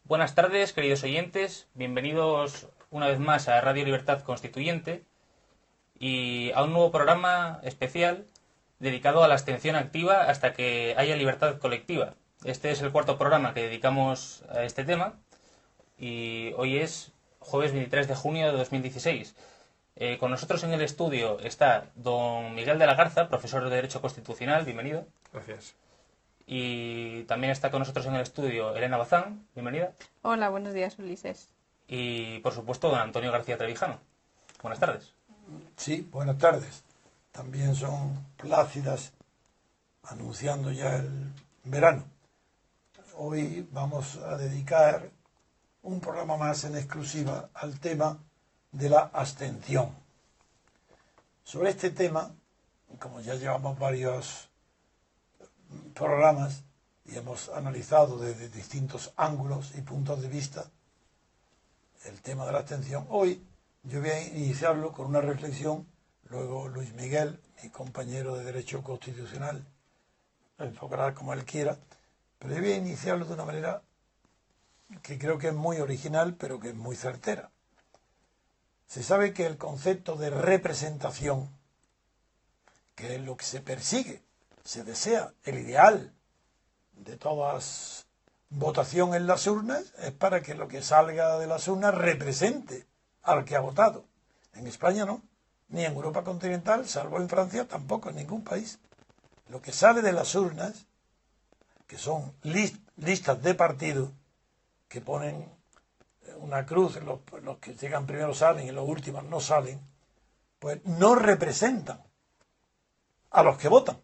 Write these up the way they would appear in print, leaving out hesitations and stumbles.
Buenas tardes, queridos oyentes. Bienvenidos una vez más a Radio Libertad Constituyente y a un nuevo programa especial dedicado a la abstención activa hasta que haya libertad colectiva. Este es el cuarto programa que dedicamos a este tema y hoy es jueves 23 de junio de 2016. Con nosotros en el estudio está don Miguel de la Garza, profesor de Derecho Constitucional. Bienvenido. Gracias. Y también está con nosotros en el estudio Elena Bazán. Bienvenida. Hola, buenos días, Ulises. Y, por supuesto, don Antonio García Trevijano. Buenas tardes. Sí, buenas tardes. También son plácidas, anunciando ya el verano. Hoy vamos a dedicar un programa más en exclusiva al tema de la abstención. Sobre este tema, como ya llevamos varios programas y hemos analizado desde distintos ángulos y puntos de vista el tema de la abstención, hoy yo voy a iniciarlo con una reflexión, luego Luis Miguel, mi compañero de Derecho Constitucional, lo enfocará como él quiera, pero yo voy a iniciarlo de una manera que creo que es muy original, pero que es muy certera. Se sabe que el concepto de representación, que es lo que se persigue, se desea, el ideal de todas votación en las urnas, es para que lo que salga de las urnas represente al que ha votado. En España no, ni en Europa continental, salvo en Francia, tampoco en ningún país. Lo que sale de las urnas, que son listas de partidos, que ponen una cruz, los que llegan primero salen y los últimos no salen, pues no representan a los que votan.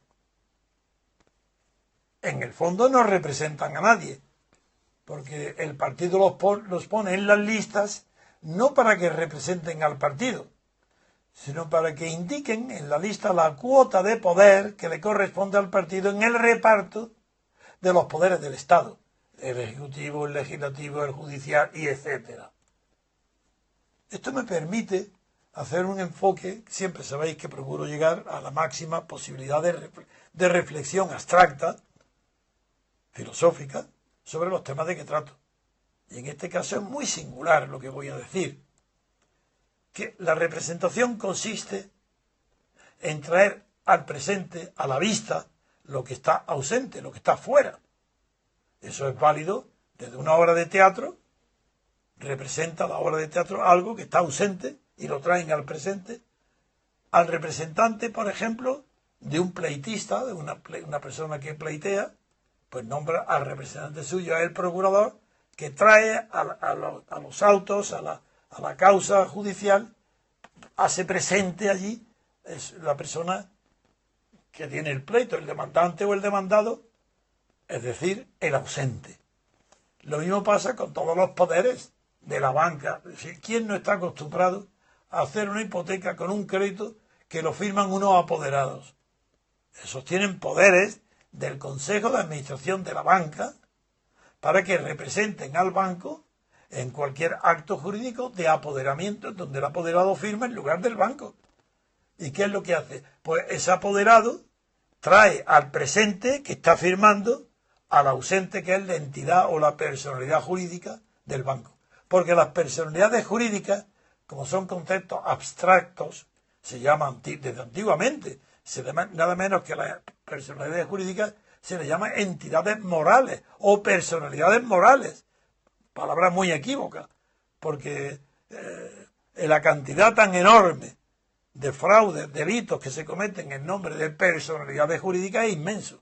En el fondo no representan a nadie, porque el partido los pone en las listas no para que representen al partido, sino para que indiquen en la lista la cuota de poder que le corresponde al partido en el reparto de los poderes del Estado, el ejecutivo, el legislativo, el judicial y etcétera. Esto me permite hacer un enfoque, siempre sabéis que procuro llegar a la máxima posibilidad de reflexión abstracta, filosófica, sobre los temas de que trato. Y en este caso es muy singular lo que voy a decir, que la representación consiste en traer al presente, a la vista, lo que está ausente, lo que está fuera. Eso es válido desde una obra de teatro, representa la obra de teatro algo que está ausente y lo traen al presente. Al representante, por ejemplo, de un pleitista, de una persona que pleitea, pues nombra al representante suyo, el procurador, que trae a los autos, a la causa judicial, hace presente allí, es la persona que tiene el pleito, el demandante o el demandado, es decir, el ausente. Lo mismo pasa con todos los poderes de la banca. Es decir, ¿quién no está acostumbrado a hacer una hipoteca con un crédito que lo firman unos apoderados? Esos tienen poderes del Consejo de Administración de la banca para que representen al banco en cualquier acto jurídico de apoderamiento donde el apoderado firma en lugar del banco. ¿Y qué es lo que hace? Pues ese apoderado trae al presente que está firmando al ausente, que es la entidad o la personalidad jurídica del banco. Porque las personalidades jurídicas, como son conceptos abstractos, se llaman desde antiguamente, nada menos que las personalidades jurídicas se les llama entidades morales o personalidades morales. Palabra muy equívoca, porque la cantidad tan enorme de fraudes, delitos que se cometen en nombre de personalidades jurídicas es inmenso.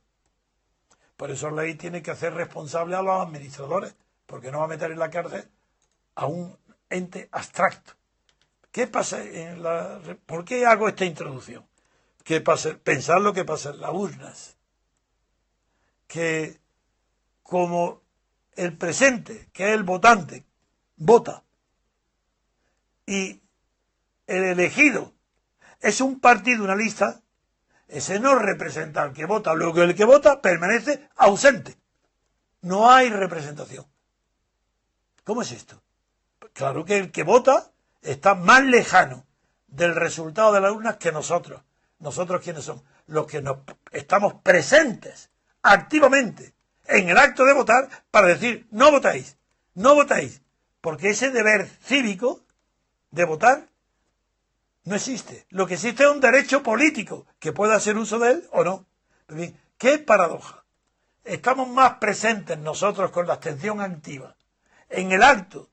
Por eso la ley tiene que hacer responsable a los administradores, porque no va a meter en la cárcel a un ente abstracto. ¿Qué pasa ¿Por qué hago esta introducción? Pensar lo que pasa en las urnas. Que como el presente, que es el votante, vota, y el elegido es un partido, una lista, ese no representa al que vota, luego el que vota permanece ausente. No hay representación. ¿Cómo es esto? Claro que el que vota está más lejano del resultado de las urnas que nosotros. ¿Nosotros quiénes somos? Los que estamos presentes activamente en el acto de votar para decir no votáis. no votáis, porque ese deber cívico de votar no existe. Lo que existe es un derecho político, que pueda hacer uso de él o no. En fin, qué paradoja. Estamos más presentes nosotros con la abstención activa en el acto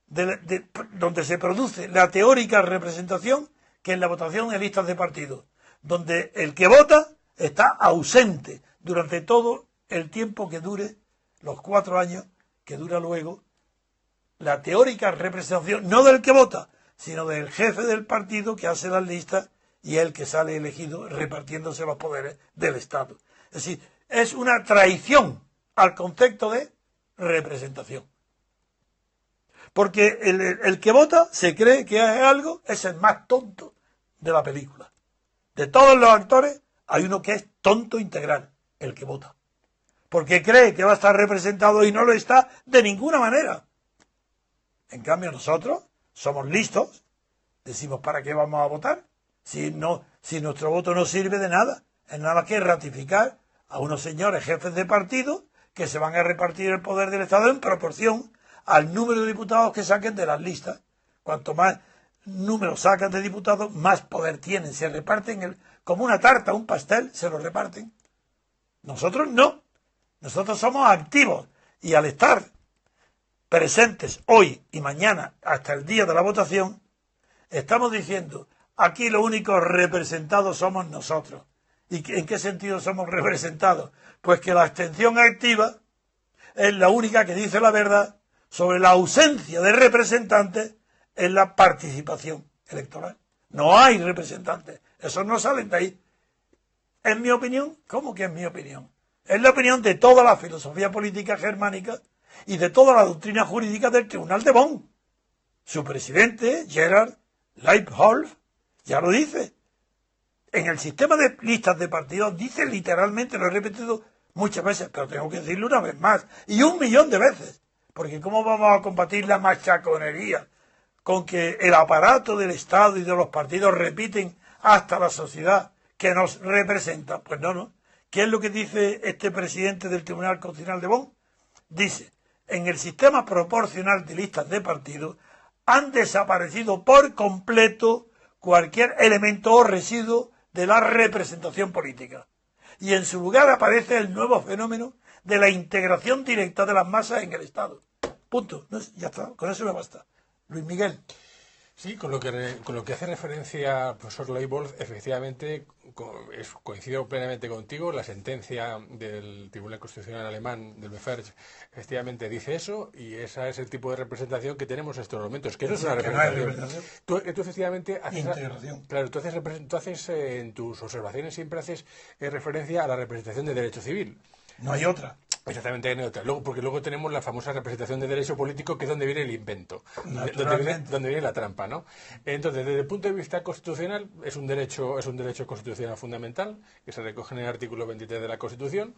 donde se produce la teórica representación que en la votación de listas de partidos, donde el que vota está ausente durante todo el tiempo que dure, los 4 años que dura luego la teórica representación, no del que vota, sino del jefe del partido que hace las listas y el que sale elegido repartiéndose los poderes del Estado. Es decir, es una traición al concepto de representación. Porque el que vota se cree que es algo, es el más tonto de la película. De todos los actores, hay uno que es tonto integral, el que vota. Porque cree que va a estar representado y no lo está de ninguna manera. En cambio, nosotros somos listos, decimos, ¿para qué vamos a votar? Si nuestro voto no sirve de nada, es nada más que ratificar a unos señores jefes de partido que se van a repartir el poder del Estado en proporción al número de diputados que saquen de las listas. Cuanto más número sacan de diputados, más poder tienen. Se reparten como una tarta, un pastel, se lo reparten. Nosotros no. Nosotros somos activos y al estar presentes hoy y mañana hasta el día de la votación, estamos diciendo, aquí los únicos representados somos nosotros. ¿Y en qué sentido somos representados? Pues que la abstención activa es la única que dice la verdad sobre la ausencia de representantes en la participación electoral. No hay representantes. Esos no salen de ahí. ¿Es mi opinión? ¿Cómo que es mi opinión? Es la opinión de toda la filosofía política germánica y de toda la doctrina jurídica del Tribunal de Bonn. Su presidente, Gerhard Leibholz, ya lo dice. En el sistema de listas de partidos dice literalmente, lo he repetido muchas veces, pero tengo que decirlo una vez más, y 1.000.000 de veces, porque ¿cómo vamos a combatir la machaconería con que el aparato del Estado y de los partidos repiten hasta la sociedad que nos representa? Pues no. ¿Qué es lo que dice este presidente del Tribunal Constitucional de Bonn? Dice, en el sistema proporcional de listas de partidos han desaparecido por completo cualquier elemento o residuo de la representación política. Y en su lugar aparece el nuevo fenómeno de la integración directa de las masas en el Estado. Punto. No, ya está. Con eso me basta. Luis Miguel. Sí, con lo que hace referencia al profesor Leibholz, efectivamente coincido plenamente contigo. La sentencia del Tribunal Constitucional alemán, del BFERJ, efectivamente dice eso, y ese es el tipo de representación que tenemos en estos momentos, que no es una representación. Tú efectivamente haces integración. Claro, tú haces en tus observaciones siempre haces referencia a la representación de derecho civil. No hay otra. Exactamente, no hay otra. Porque luego tenemos la famosa representación de derecho político, que es donde viene el invento, donde viene la trampa, ¿no? Entonces, desde el punto de vista constitucional, es un derecho constitucional fundamental, que se recoge en el artículo 23 de la Constitución.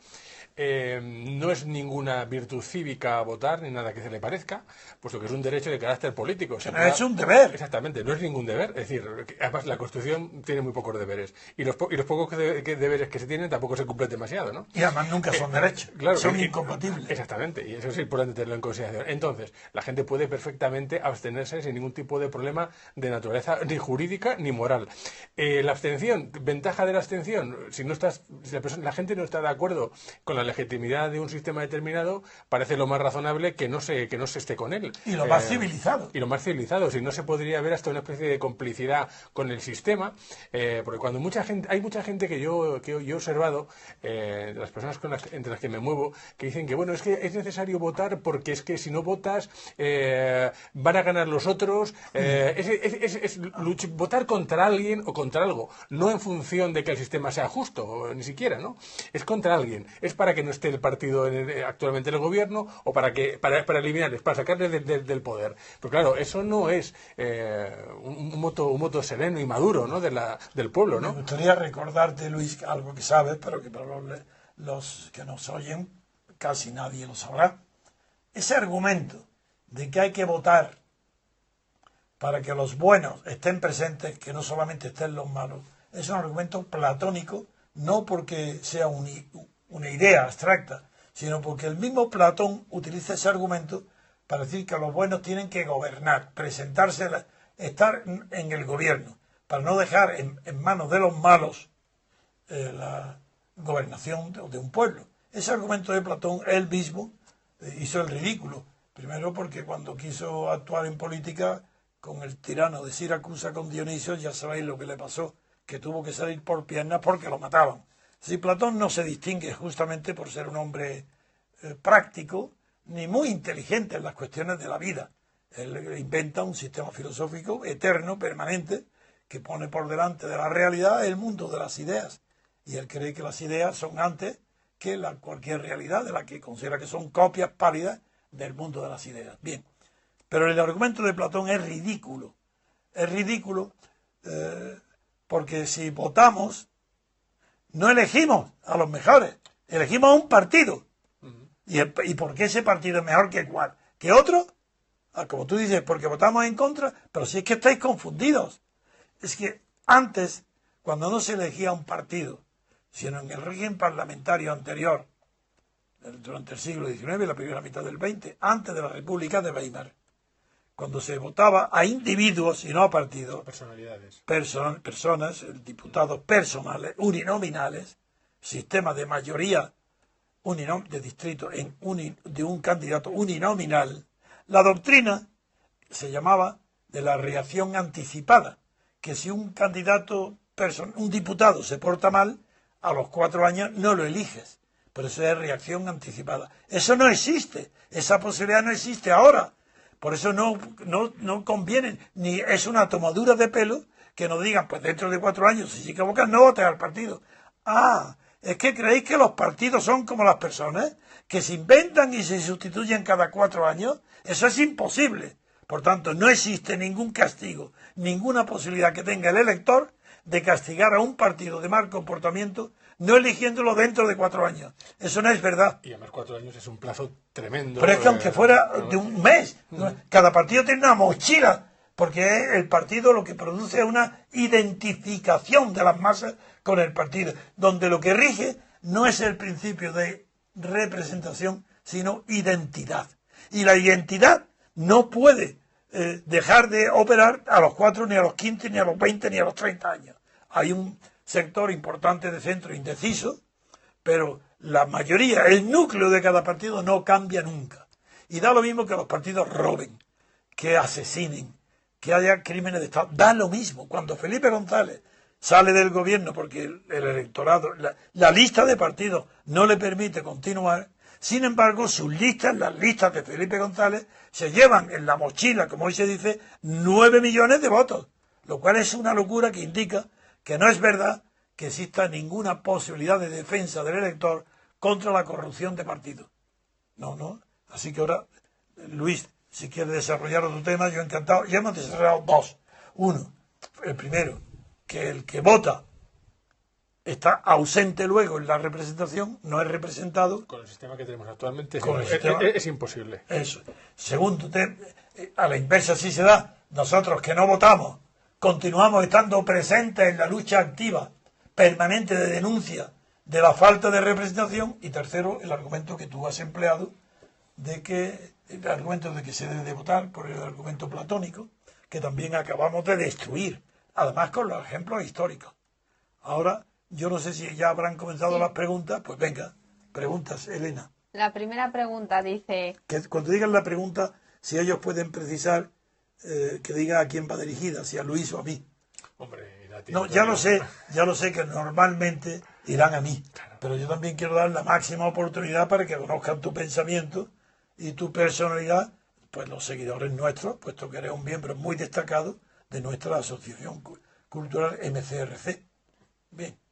No es ninguna virtud cívica votar, ni nada que se le parezca, puesto que es un derecho de carácter político. Es un deber. Exactamente, no es ningún deber. Es decir, además la Constitución tiene muy pocos deberes. Y los pocos deberes que se tienen tampoco se cumplen demasiado, ¿no? Y además nunca son derechos. Claro, son incompatibles. Exactamente, y eso es importante tenerlo en consideración. Entonces, la gente puede perfectamente abstenerse sin ningún tipo de problema de naturaleza ni jurídica ni moral. La abstención, ventaja de la abstención, si la gente no está de acuerdo con la legitimidad de un sistema determinado, parece lo más razonable que no se esté con él. Y lo más civilizado. Y lo más civilizado, si no se podría ver hasta una especie de complicidad con el sistema, porque cuando hay mucha gente que yo he observado, de las personas entre las que me muevo, que dicen que bueno, es que es necesario votar porque es que si no votas van a ganar los otros. Votar contra alguien o contra algo, no en función de que el sistema sea justo, ni siquiera, ¿no? Es contra alguien, es para que no esté el partido actualmente en el gobierno, o para eliminarles, para sacarles del poder. Pero claro, eso no es un voto sereno y maduro, ¿no? del pueblo, ¿no? Me gustaría recordarte, Luis, algo que sabes, pero que para los que nos oyen casi nadie lo sabrá. Ese argumento de que hay que votar para que los buenos estén presentes, que no solamente estén los malos, es un argumento platónico, no porque sea una idea abstracta, sino porque el mismo Platón utiliza ese argumento para decir que los buenos tienen que gobernar, presentarse, estar en el gobierno, para no dejar en manos de los malos la gobernación de un pueblo. Ese argumento de Platón, él mismo hizo el ridículo. Primero porque cuando quiso actuar en política con el tirano de Siracusa, con Dionisio, ya sabéis lo que le pasó, que tuvo que salir por piernas porque lo mataban. Si Platón no se distingue justamente por ser un hombre práctico, ni muy inteligente en las cuestiones de la vida. Él inventa un sistema filosófico eterno, permanente, que pone por delante de la realidad el mundo de las ideas. Y él cree que las ideas son antes que cualquier realidad, de la que considera que son copias pálidas del mundo de las ideas. Bien, pero el argumento de Platón es ridículo. Es ridículo porque si votamos, no elegimos a los mejores, elegimos a un partido. ¿Y por qué ese partido es mejor que cuál? ¿Que otro? Como tú dices, porque votamos en contra, pero si es que estáis confundidos. Es que antes, cuando no se elegía un partido, sino en el régimen parlamentario anterior, durante el siglo XIX, la primera mitad del XX, antes de la República de Weimar, cuando se votaba a individuos y no a partidos, personalidades, personas, diputados personales, uninominales, sistema de mayoría de distrito de un candidato uninominal, la doctrina se llamaba de la reacción anticipada, que si un candidato, un diputado se porta mal, a los 4 años no lo eliges. Por eso es reacción anticipada. Eso no existe. Esa posibilidad no existe ahora. Por eso no conviene, ni es una tomadura de pelo que nos digan, pues dentro de 4 años, si se equivocan, no votes al partido. Es que creéis que los partidos son como las personas, que se inventan y se sustituyen cada 4 años. Eso es imposible. Por tanto, no existe ningún castigo, ninguna posibilidad que tenga el elector de castigar a un partido de mal comportamiento no eligiéndolo dentro de 4 años. Eso no es verdad. Y además 4 años es un plazo tremendo. Pero es que aunque fuera de un mes, cada partido tiene una mochila, porque el partido lo que produce es una identificación de las masas con el partido, donde lo que rige no es el principio de representación, sino identidad. Y la identidad no puede dejar de operar a los 4, ni a los 15, ni a los 20, ni a los 30 años. Hay un sector importante de centro indeciso, pero la mayoría, el núcleo de cada partido no cambia nunca. Y da lo mismo que los partidos roben, que asesinen, que haya crímenes de Estado. Da lo mismo. Cuando Felipe González sale del gobierno porque el electorado, la lista de partidos no le permite continuar, sin embargo, sus listas, las listas de Felipe González, se llevan en la mochila, como hoy se dice, 9 millones de votos, lo cual es una locura que indica que no es verdad que exista ninguna posibilidad de defensa del elector contra la corrupción de partidos. No. Así que ahora, Luis, si quieres desarrollar otro tema, yo encantado. Ya hemos desarrollado 2. Uno, el primero, que el que vota está ausente luego en la representación, no es representado. Con el sistema que tenemos actualmente es imposible. Eso. Segundo, a la inversa sí se da. Nosotros que no votamos, continuamos estando presentes en la lucha activa, permanente de denuncia de la falta de representación. Y tercero, el argumento que tú has empleado, el argumento de que se debe de votar por el argumento platónico, que también acabamos de destruir, además con los ejemplos históricos. Ahora, yo no sé si ya habrán comenzado las preguntas, pues venga, preguntas, Elena. La primera pregunta dice... Que cuando digan la pregunta, si ellos pueden precisar que diga a quién va dirigida, si a Luis o a mí. Hombre, no, ya lo sé que normalmente irán a mí, pero yo también quiero dar la máxima oportunidad para que conozcan tu pensamiento y tu personalidad, pues los seguidores nuestros, puesto que eres un miembro muy destacado de nuestra asociación cultural MCRC.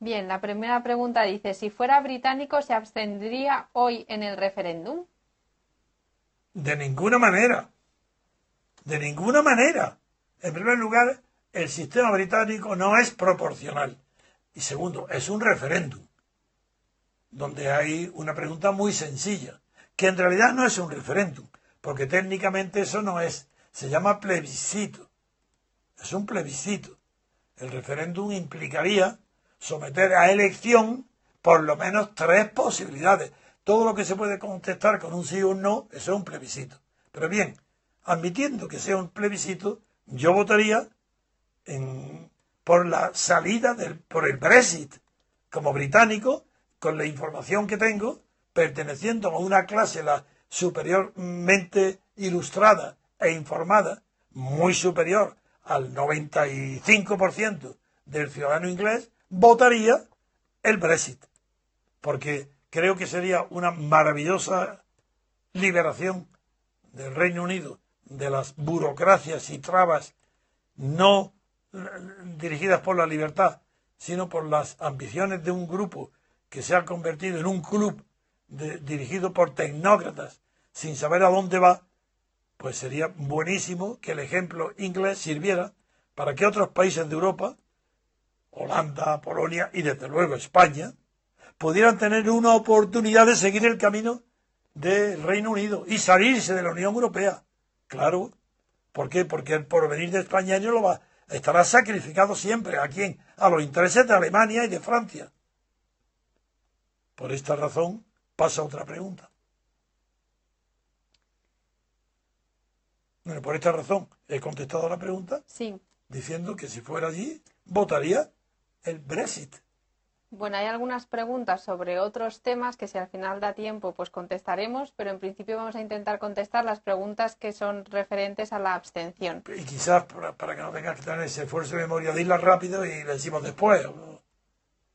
Bien, la primera pregunta dice, si fuera británico, ¿se abstendría hoy en el referéndum? De ninguna manera. De ninguna manera. En primer lugar, el sistema británico no es proporcional. Y segundo, es un referéndum, donde hay una pregunta muy sencilla, que en realidad no es un referéndum, porque técnicamente eso no es, se llama plebiscito. Es un plebiscito. El referéndum implicaría someter a elección por lo menos 3 posibilidades. Todo lo que se puede contestar con un sí o un no, eso es un plebiscito. Pero bien, admitiendo que sea un plebiscito, yo votaría por la salida por el Brexit. Como británico, con la información que tengo, perteneciendo a una clase superiormente ilustrada e informada, muy superior al 95% del ciudadano inglés, votaría el Brexit. Porque creo que sería una maravillosa liberación del Reino Unido de las burocracias y trabas no dirigidas por la libertad, sino por las ambiciones de un grupo que se ha convertido en un club dirigido por tecnócratas sin saber a dónde va. Pues sería buenísimo que el ejemplo inglés sirviera para que otros países de Europa, Holanda, Polonia y desde luego España, pudieran tener una oportunidad de seguir el camino del Reino Unido y salirse de la Unión Europea. Claro. ¿Por qué? Porque el porvenir de España no estará sacrificado siempre. ¿A quién? A los intereses de Alemania y de Francia. Por esta razón pasa otra pregunta. Bueno, por esta razón he contestado la pregunta. Sí. Diciendo que si fuera allí, votaría el Brexit. Bueno, hay algunas preguntas sobre otros temas que si al final da tiempo pues contestaremos, pero en principio vamos a intentar contestar las preguntas que son referentes a la abstención. Y quizás para que no tengas que tener ese esfuerzo de memoria de irlas rápido y le decimos después. ¿No?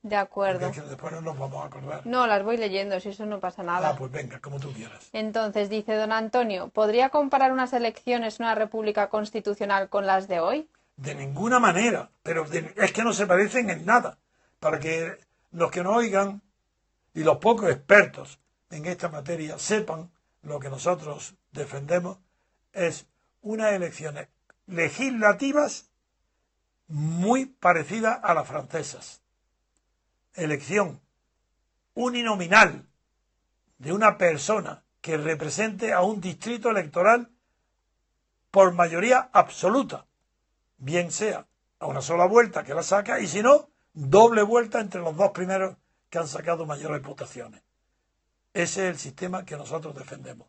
De acuerdo. Porque es que después no nos vamos a acordar. No, las voy leyendo, si eso no pasa nada. Ah, pues venga, como tú quieras. Entonces, dice don Antonio, ¿podría comparar unas elecciones en una república constitucional con las de hoy? De ninguna manera, pero es que no se parecen en nada. Para que los que nos oigan y los pocos expertos en esta materia sepan lo que nosotros defendemos, es unas elecciones legislativas muy parecidas a las francesas. Elección uninominal de una persona que represente a un distrito electoral por mayoría absoluta, bien sea a una sola vuelta que la saca y si no, doble vuelta entre los dos primeros que han sacado mayores votaciones. Ese es el sistema que nosotros defendemos.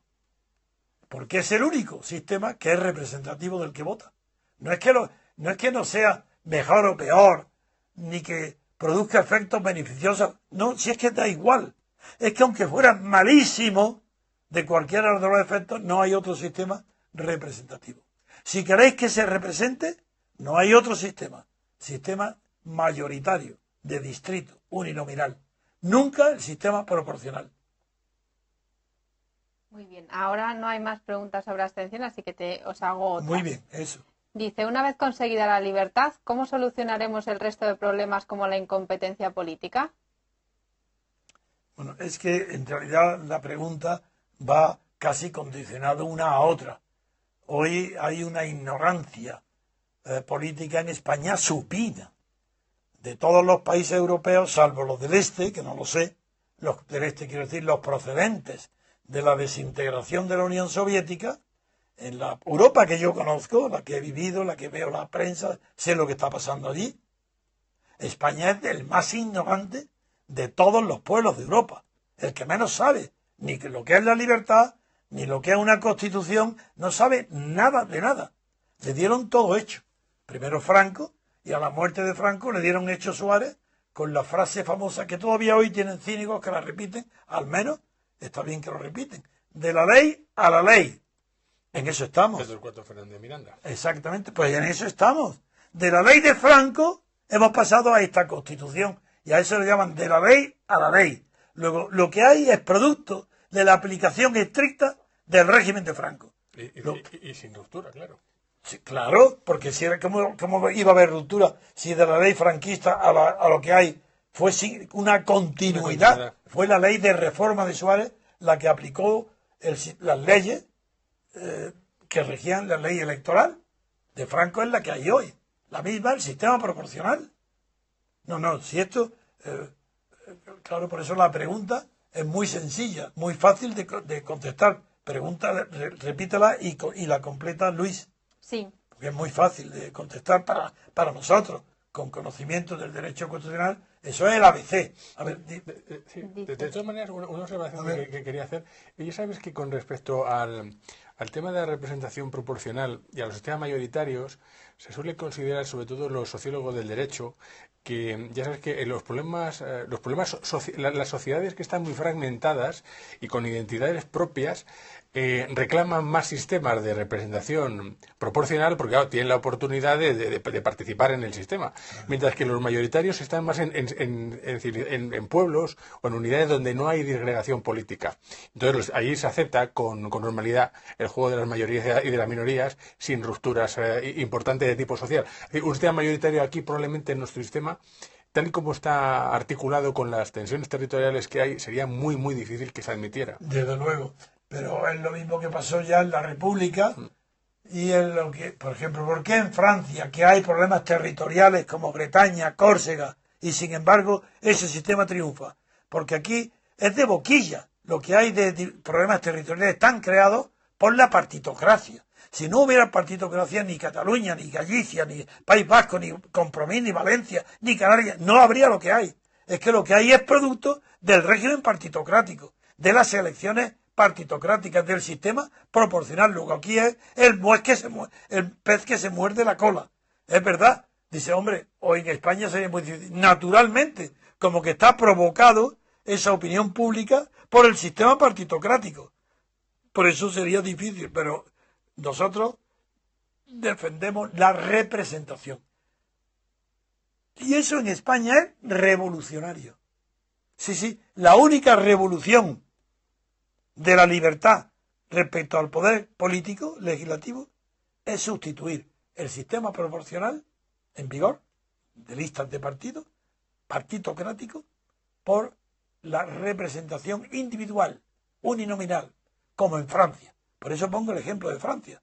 Porque es el único sistema que es representativo del que vota. No es que no sea mejor o peor, ni que produzca efectos beneficiosos. No, si es que da igual. Es que aunque fuera malísimo de cualquiera de los efectos, no hay otro sistema representativo. Si queréis que se represente, no hay otro sistema. Sistema mayoritario, de distrito, uninominal. Nunca el sistema proporcional. Muy bien, ahora no hay más preguntas sobre abstención, así que os hago otra. Muy bien, eso. Dice, una vez conseguida la libertad, ¿cómo solucionaremos el resto de problemas como la incompetencia política? Bueno, es que en realidad la pregunta va casi condicionada una a otra. Hoy hay una ignorancia política en España supina. De todos los países europeos, salvo los del este, que no lo sé, los del este quiero decir los procedentes de la desintegración de la Unión Soviética, en la Europa que yo conozco, la que he vivido, la que veo la prensa, sé lo que está pasando allí. España es el más ignorante de todos los pueblos de Europa, el que menos sabe ni lo que es la libertad, ni lo que es una constitución, no sabe nada de nada. Le dieron todo hecho. Primero Franco, y a la muerte de Franco le dieron hecho Suárez, con la frase famosa que todavía hoy tienen cínicos que la repiten, al menos está bien que lo repiten, de la ley a la ley. En eso estamos. Pedro IV Fernández de Miranda. Exactamente, pues en eso estamos. De la ley de Franco hemos pasado a esta Constitución y a eso le llaman de la ley a la ley. Luego, lo que hay es producto de la aplicación estricta del régimen de Franco. Y sin ruptura, claro. Sí, claro, porque si era, ¿cómo iba a haber ruptura si de la ley franquista a lo que hay fue una continuidad? Fue la ley de reforma de Suárez la que aplicó las leyes que regían la ley electoral. De Franco es la que hay hoy. La misma, el sistema proporcional. No, si esto... claro, por eso la pregunta es muy sencilla, muy fácil de contestar. Pregunta, repítela y la completa Luis. Sí. Porque es muy fácil de contestar para nosotros, con conocimiento del derecho constitucional. Eso es el ABC. A ver, de todas maneras, una observación que quería hacer. Y ya sabes que con respecto al Al tema de la representación proporcional y a los sistemas mayoritarios se suele considerar, sobre todo los sociólogos del derecho, que ya sabes que las sociedades que están muy fragmentadas y con identidades propias reclaman más sistemas de representación proporcional porque claro, tienen la oportunidad de participar en el sistema, mientras que los mayoritarios están más en pueblos o en unidades donde no hay disgregación política. Entonces ahí se acepta con normalidad el juego de las mayorías y de las minorías sin rupturas importantes de tipo social. Un sistema mayoritario aquí probablemente en nuestro sistema, tal y como está articulado con las tensiones territoriales que hay, sería muy, muy difícil que se admitiera. Desde luego. Pero es lo mismo que pasó ya en la República y en lo que, por ejemplo, ¿por qué en Francia, que hay problemas territoriales como Bretaña, Córcega, y sin embargo ese sistema triunfa? Porque aquí es de boquilla. Lo que hay de problemas territoriales están creados por la partitocracia. Si no hubiera partitocracia, ni Cataluña, ni Galicia, ni País Vasco, ni Compromís, ni Valencia, ni Canarias, no habría lo que hay. Es que lo que hay es producto del régimen partitocrático, de las elecciones partitocráticas, del sistema proporcional. Luego aquí es el pez que se muerde la cola. Es verdad. Dice, hombre, hoy en España sería muy difícil. Naturalmente, como que está provocado esa opinión pública por el sistema partitocrático. Por eso sería difícil, pero nosotros defendemos la representación. Y eso en España es revolucionario. Sí, la única revolución de la libertad respecto al poder político, legislativo, es sustituir el sistema proporcional en vigor, de listas de partidos, partitocrático, por la representación individual, uninominal, como en Francia. Por eso pongo el ejemplo de Francia.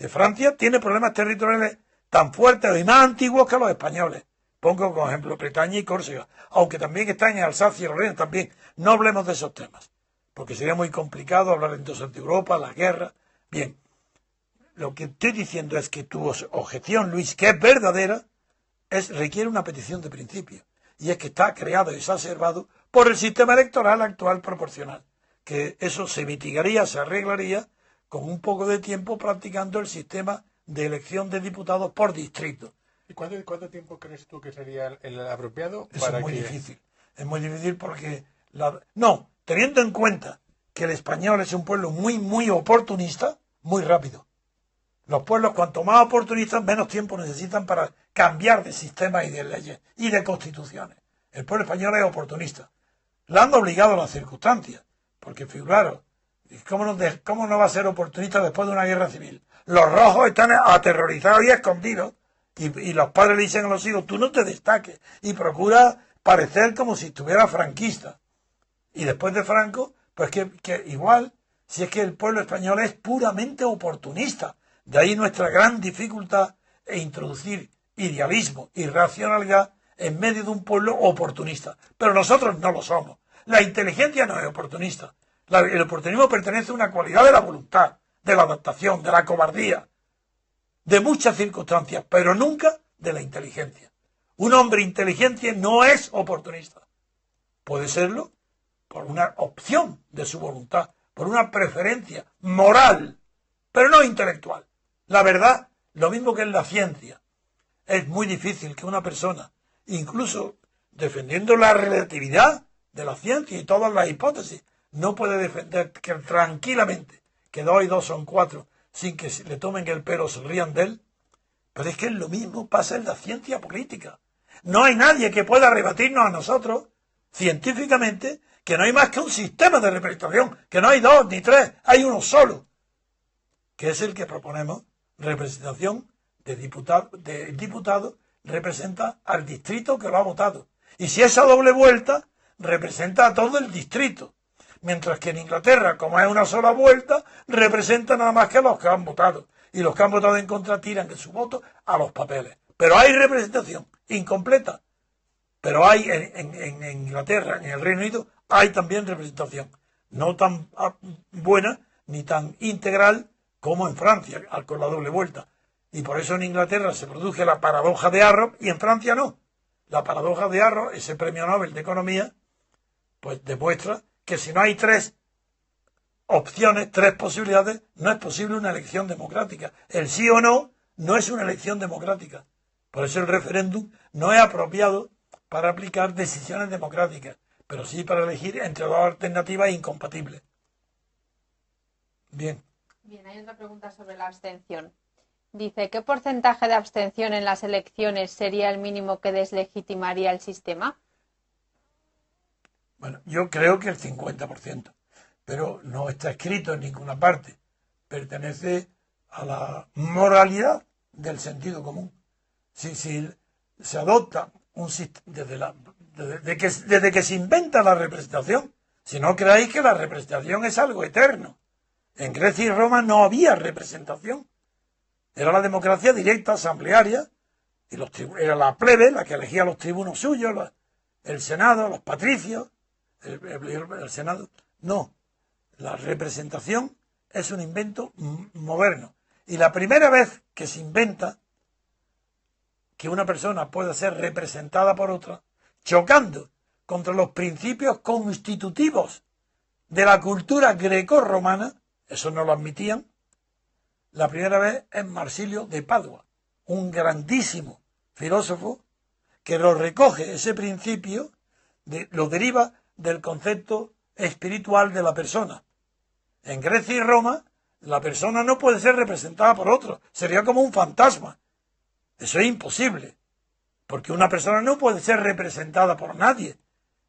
Francia tiene problemas territoriales tan fuertes y más antiguos que los españoles. Pongo como ejemplo Bretaña y Córcega, aunque también están en Alsacia y Lorena también. No hablemos de esos temas, porque sería muy complicado hablar entonces de Europa, la guerra. Bien, lo que estoy diciendo es que tu objeción, Luis, que es verdadera, requiere una petición de principio. Y es que está creado y exacerbado por el sistema electoral actual proporcional. Que eso se mitigaría, se arreglaría con un poco de tiempo practicando el sistema de elección de diputados por distrito. ¿Y cuánto tiempo crees tú que sería el apropiado? Eso es muy difícil. Es muy difícil porque... teniendo en cuenta que el español es un pueblo muy, muy oportunista, muy rápido. Los pueblos, cuanto más oportunistas, menos tiempo necesitan para cambiar de sistemas y de leyes y de constituciones. El pueblo español es oportunista. Lo han obligado a las circunstancias. Porque figuraros, ¿cómo no va a ser oportunista después de una guerra civil? Los rojos están aterrorizados y escondidos. Y los padres le dicen a los hijos, tú no te destaques. Y procura parecer como si estuviera franquista. Y después de Franco, pues que igual, si es que el pueblo español es puramente oportunista. De ahí nuestra gran dificultad en introducir idealismo y racionalidad en medio de un pueblo oportunista. Pero nosotros no lo somos. La inteligencia no es oportunista. El oportunismo pertenece a una cualidad de la voluntad, de la adaptación, de la cobardía, de muchas circunstancias, pero nunca de la inteligencia. Un hombre inteligente no es oportunista. Puede serlo por una opción de su voluntad, por una preferencia moral, pero no intelectual. La verdad, lo mismo que en la ciencia, es muy difícil que una persona, incluso defendiendo la relatividad de la ciencia y todas las hipótesis, no puede defender que tranquilamente que 2 y 2 son 4 sin que le tomen el pelo o se rían de él. Pero es que lo mismo pasa en la ciencia política. No hay nadie que pueda rebatirnos a nosotros científicamente que no hay más que un sistema de representación, que no hay 2 ni 3, hay uno solo, que es el que proponemos. Representación de diputado. El diputado representa al distrito que lo ha votado. Y si esa doble vuelta, representa a todo el distrito. Mientras que en Inglaterra, como es una sola vuelta, representa nada más que a los que han votado. Y los que han votado en contra tiran de su voto a los papeles. Pero hay representación incompleta. Pero hay en Inglaterra, en el Reino Unido, hay también representación. No tan buena ni tan integral como en Francia, con la doble vuelta. Y por eso en Inglaterra se produce la paradoja de Arrow y en Francia no. La paradoja de Arrow, ese premio Nobel de Economía, pues demuestra que si no hay 3 opciones, 3 posibilidades, no es posible una elección democrática. El sí o no no es una elección democrática. Por eso el referéndum no es apropiado para aplicar decisiones democráticas, pero sí para elegir entre dos alternativas incompatibles. Bien. Bien, hay otra pregunta sobre la abstención. Dice, ¿qué porcentaje de abstención en las elecciones sería el mínimo que deslegitimaría el sistema? Bueno, yo creo que el 50%, pero no está escrito en ninguna parte. Pertenece a la moralidad del sentido común. Si se adopta un sistema desde que se inventa la representación, si no creáis que la representación es algo eterno. En Grecia y Roma no había representación. Era la democracia directa, asamblearia, y era la plebe la que elegía los tribunos suyos, el Senado, los patricios, el Senado. No, la representación es un invento moderno. Y la primera vez que se inventa que una persona pueda ser representada por otra, chocando contra los principios constitutivos de la cultura greco-romana, eso no lo admitían, la primera vez es Marsilio de Padua, un grandísimo filósofo que lo recoge ese principio, lo deriva del concepto espiritual de la persona. En Grecia y Roma, la persona no puede ser representada por otro, sería como un fantasma. Eso es imposible, porque una persona no puede ser representada por nadie.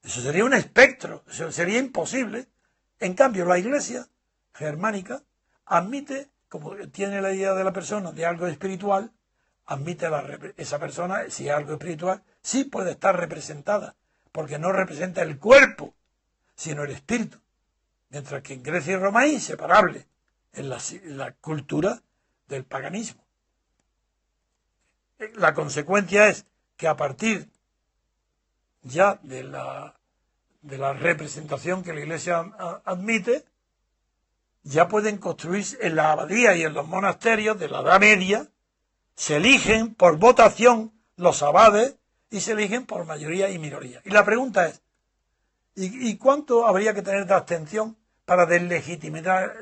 Eso sería un espectro, eso sería imposible. En cambio, la Iglesia germánica admite, como tiene la idea de la persona de algo espiritual, admite esa persona, si es algo espiritual, sí puede estar representada, porque no representa el cuerpo, sino el espíritu. Mientras que en Grecia y Roma es inseparable en la cultura del paganismo. La consecuencia es que a partir ya de la representación que la Iglesia admite, ya pueden construirse en la abadía y en los monasterios de la Edad Media, se eligen por votación los abades y se eligen por mayoría y minoría. Y la pregunta es, ¿y cuánto habría que tener de abstención para deslegitimar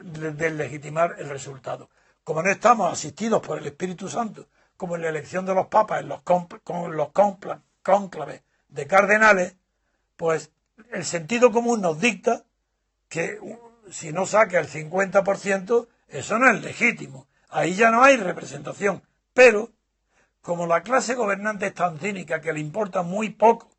el resultado? Como no estamos asistidos por el Espíritu Santo, como en la elección de los papas, en los cónclaves de cardenales, pues el sentido común nos dicta que si no saca el 50%, eso no es legítimo. Ahí ya no hay representación. Pero, como la clase gobernante es tan cínica que le importa muy poco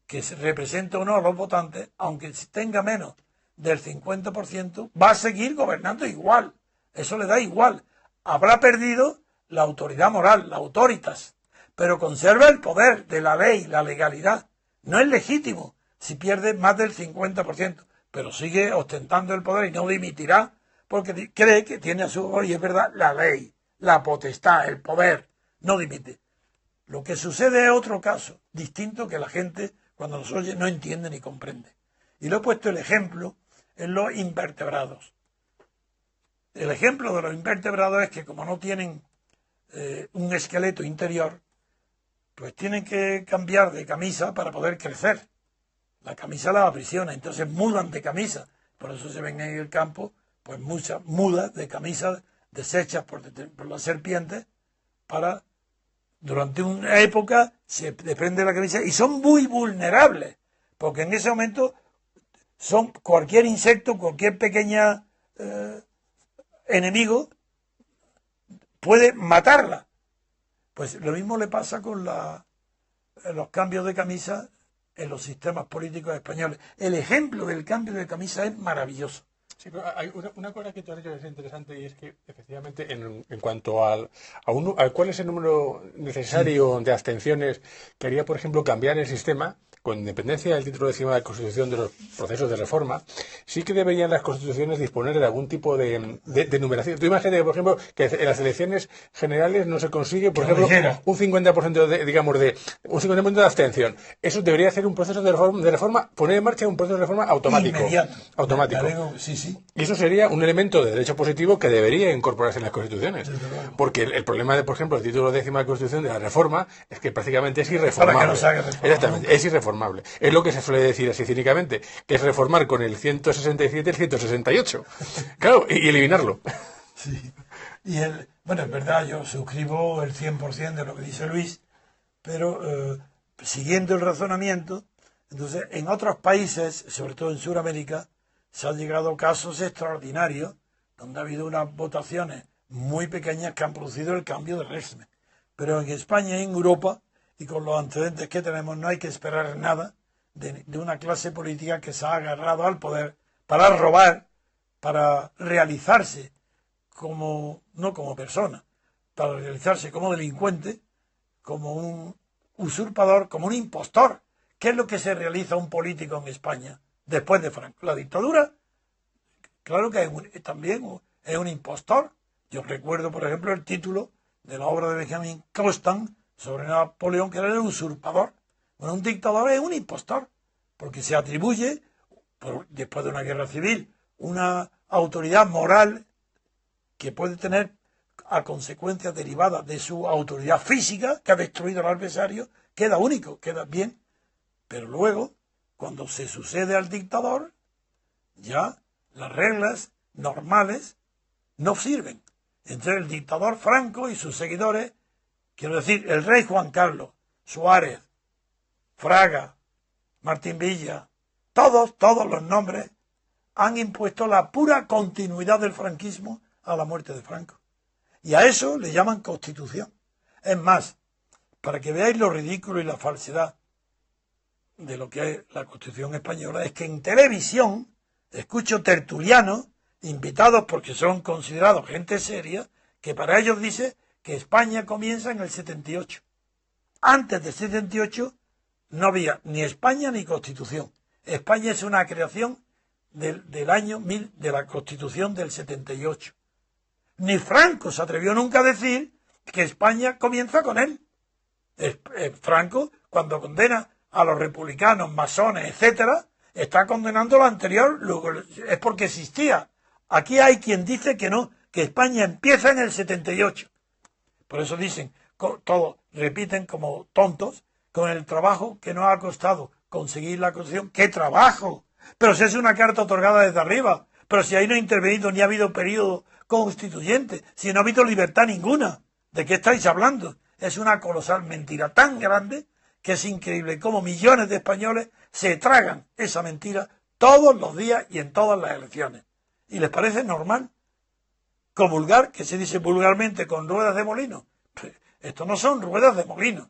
que se represente o no a los votantes, aunque tenga menos del 50%, va a seguir gobernando igual. Eso le da igual. Habrá perdido la autoridad moral, la autoritas, pero conserva el poder de la ley, la legalidad. No es legítimo si pierde más del 50%, pero sigue ostentando el poder y no dimitirá porque cree que tiene a su favor, y es verdad, la ley, la potestad, el poder, no dimite. Lo que sucede es otro caso, distinto, que la gente cuando nos oye no entiende ni comprende. Y le he puesto el ejemplo en los invertebrados. El ejemplo de los invertebrados es que como no tienen un esqueleto interior, pues tienen que cambiar de camisa para poder crecer. La camisa la aprisiona, entonces mudan de camisa. Por eso se ven en el campo pues muchas mudas de camisas deshechas por las serpientes para, durante una época, se desprende la camisa y son muy vulnerables, porque en ese momento son cualquier insecto, cualquier pequeña enemigo puede matarla. Pues lo mismo le pasa con los cambios de camisa en los sistemas políticos españoles. El ejemplo del cambio de camisa es maravilloso. Sí, pero hay una cosa que tú has dicho que es interesante, y es que efectivamente en cuanto a cuál es el número necesario de abstenciones que haría, por ejemplo, cambiar el sistema, con independencia del título décimo de la Constitución, de los procesos de reforma, sí que deberían las constituciones disponer de algún tipo de numeración. Tú imagínate, por ejemplo, que en las elecciones generales no se consigue, por ejemplo, un 50% un 50% de abstención. Eso debería ser un proceso de reforma, poner en marcha un proceso de reforma automático. Inmediato. Automático. Sí. sí. Y eso sería un elemento de derecho positivo que debería incorporarse en las constituciones. Porque el problema de, por ejemplo, el título 10º de la Constitución de la reforma es que prácticamente es irreformable. Para que no se haga reforma. Exactamente, es irreformable. Es lo que se suele decir así cínicamente, que es reformar con el 167 el 168. Claro, y eliminarlo. Sí. Bueno, es verdad, yo suscribo el 100% de lo que dice Luis, pero siguiendo el razonamiento, entonces en otros países, sobre todo en Sudamérica, se han llegado a casos extraordinarios donde ha habido unas votaciones muy pequeñas que han producido el cambio de régimen. Pero en España y en Europa, y con los antecedentes que tenemos, no hay que esperar nada de una clase política que se ha agarrado al poder para robar, para realizarse no como persona, para realizarse como delincuente, como un usurpador, como un impostor. ¿Qué es lo que se realiza un político en España después de Franco? La dictadura, claro que también es un impostor. Yo recuerdo, por ejemplo, el título de la obra de Benjamin Constant sobre Napoleón, que era el usurpador. Bueno, un dictador es un impostor, porque se atribuye, después de una guerra civil, una autoridad moral que puede tener a consecuencias derivadas de su autoridad física, que ha destruido al adversario, queda único, queda bien. Pero luego, cuando se sucede al dictador, ya las reglas normales no sirven. Entre el dictador Franco y sus seguidores, quiero decir, el rey Juan Carlos, Suárez, Fraga, Martín Villa, todos los nombres han impuesto la pura continuidad del franquismo a la muerte de Franco. Y a eso le llaman Constitución. Es más, para que veáis lo ridículo y la falsedad de lo que es la Constitución española, es que en televisión escucho tertulianos invitados porque son considerados gente seria, que para ellos dice que España comienza en el 78. Antes del 78 no había ni España ni Constitución. España es una creación del año 1000 de la Constitución del 78. Ni Franco se atrevió nunca a decir que España comienza con él. Franco, cuando condena a los republicanos, masones, etcétera, está condenando lo anterior, es porque existía. Aquí hay quien dice que no, que España empieza en el 78. Por eso dicen, todos repiten como tontos, con el trabajo que nos ha costado conseguir la Constitución. ¡Qué trabajo! Pero si es una carta otorgada desde arriba, pero si ahí no ha intervenido ni ha habido periodo constituyente, si no ha habido libertad ninguna. ¿De qué estáis hablando? Es una colosal mentira tan grande que es increíble cómo millones de españoles se tragan esa mentira todos los días y en todas las elecciones. ¿Y les parece normal comulgar, que se dice vulgarmente, con ruedas de molino? Esto no son ruedas de molino.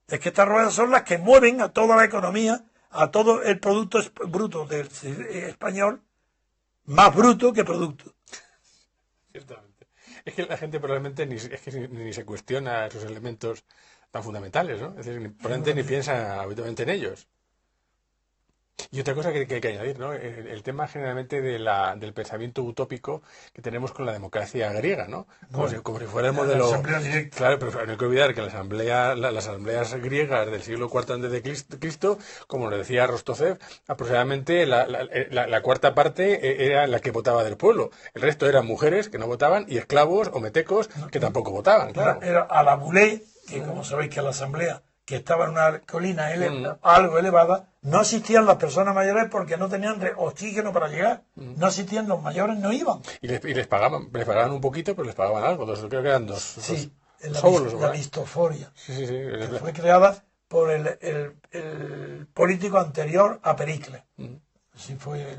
Es que estas ruedas son las que mueven a toda la economía, a todo el producto bruto del español, más bruto que producto. Ciertamente. Es que la gente probablemente ni se cuestiona esos elementos tan fundamentales, ¿no? Es decir, probablemente ni piensa habitualmente en ellos. Y otra cosa que hay que añadir, ¿no? El tema generalmente del pensamiento utópico que tenemos con la democracia griega, ¿no? Como si fuera el modelo. Claro, pero no hay que olvidar que las asambleas griegas del siglo IV antes de Cristo, como lo decía Rostocev, aproximadamente la cuarta parte era la que votaba del pueblo. El resto eran mujeres que no votaban y esclavos o metecos que tampoco votaban, claro. Era a la Boulé, que como sabéis que la asamblea, que estaba en una colina algo elevada, no asistían las personas mayores porque no tenían oxígeno para llegar. No asistían, los mayores no iban. Y les pagaban un poquito, pero les pagaban algo. Creo que eran dos. Sí, la listoforia. Sí. Que fue creada por el político anterior a Pericles. Así fue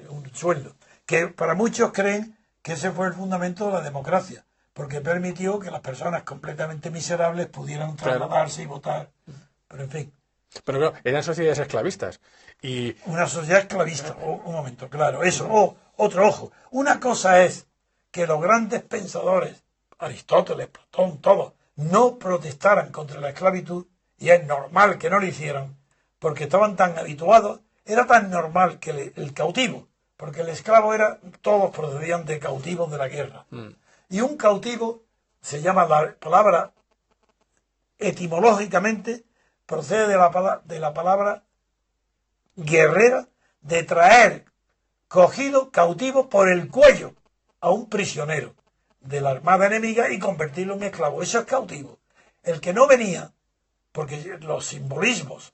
un sueldo. Que para muchos creen que ese fue el fundamento de la democracia, porque permitió que las personas completamente miserables pudieran trasladarse y votar. Pero en fin. Pero claro, eran sociedades esclavistas. Y una sociedad esclavista, un momento, claro, eso, otro ojo. Una cosa es que los grandes pensadores, Aristóteles, Platón, todos, no protestaran contra la esclavitud, y es normal que no lo hicieran, porque estaban tan habituados, era tan normal que el cautivo, porque el esclavo todos procedían de cautivos de la guerra. Y un cautivo, se llama la palabra, etimológicamente, procede de la palabra guerrera, de traer cogido cautivo por el cuello a un prisionero de la armada enemiga y convertirlo en esclavo. Eso es cautivo. El que no venía, porque los simbolismos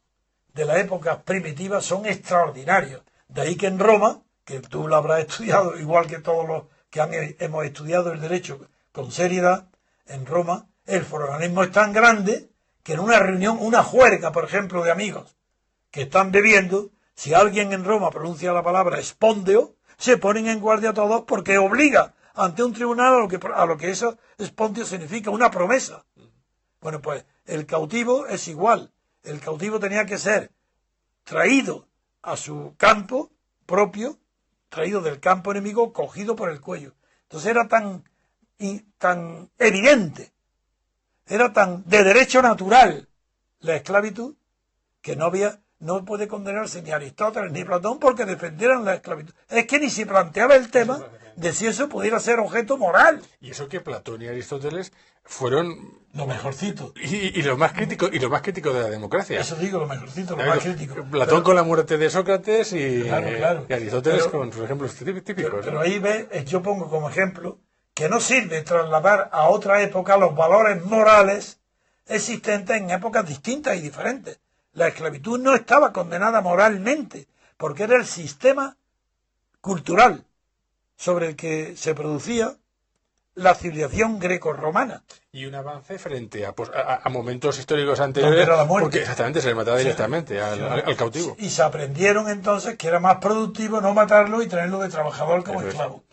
de la época primitiva son extraordinarios. De ahí que en Roma, que tú lo habrás estudiado, igual que todos los que hemos estudiado el derecho con seriedad, en Roma el foralismo es tan grande que en una reunión, una juerga, por ejemplo, de amigos que están bebiendo, si alguien en Roma pronuncia la palabra espondeo, se ponen en guardia todos porque obliga ante un tribunal a lo que eso espondeo significa, una promesa. Bueno, pues el cautivo es igual. El cautivo tenía que ser traído a su campo propio, traído del campo enemigo, cogido por el cuello. Entonces era tan evidente, era tan de derecho natural la esclavitud, que no puede condenarse ni Aristóteles ni Platón porque defendieran la esclavitud. Es que ni se planteaba el tema de si eso pudiera ser objeto moral. Y eso que Platón y Aristóteles fueron lo mejorcito. Y lo más crítico, de la democracia. Eso digo, lo mejorcito, lo más crítico. Platón con la muerte de Sócrates y Aristóteles con sus ejemplos típicos. Pero ahí yo pongo como ejemplo que no sirve trasladar a otra época los valores morales existentes en épocas distintas y diferentes. La esclavitud no estaba condenada moralmente, porque era el sistema cultural sobre el que se producía la civilización greco-romana. Y un avance frente a momentos históricos anteriores, era la muerte. Porque exactamente se le mataba directamente al cautivo. Y se aprendieron entonces que era más productivo no matarlo y tenerlo de trabajador como esclavo.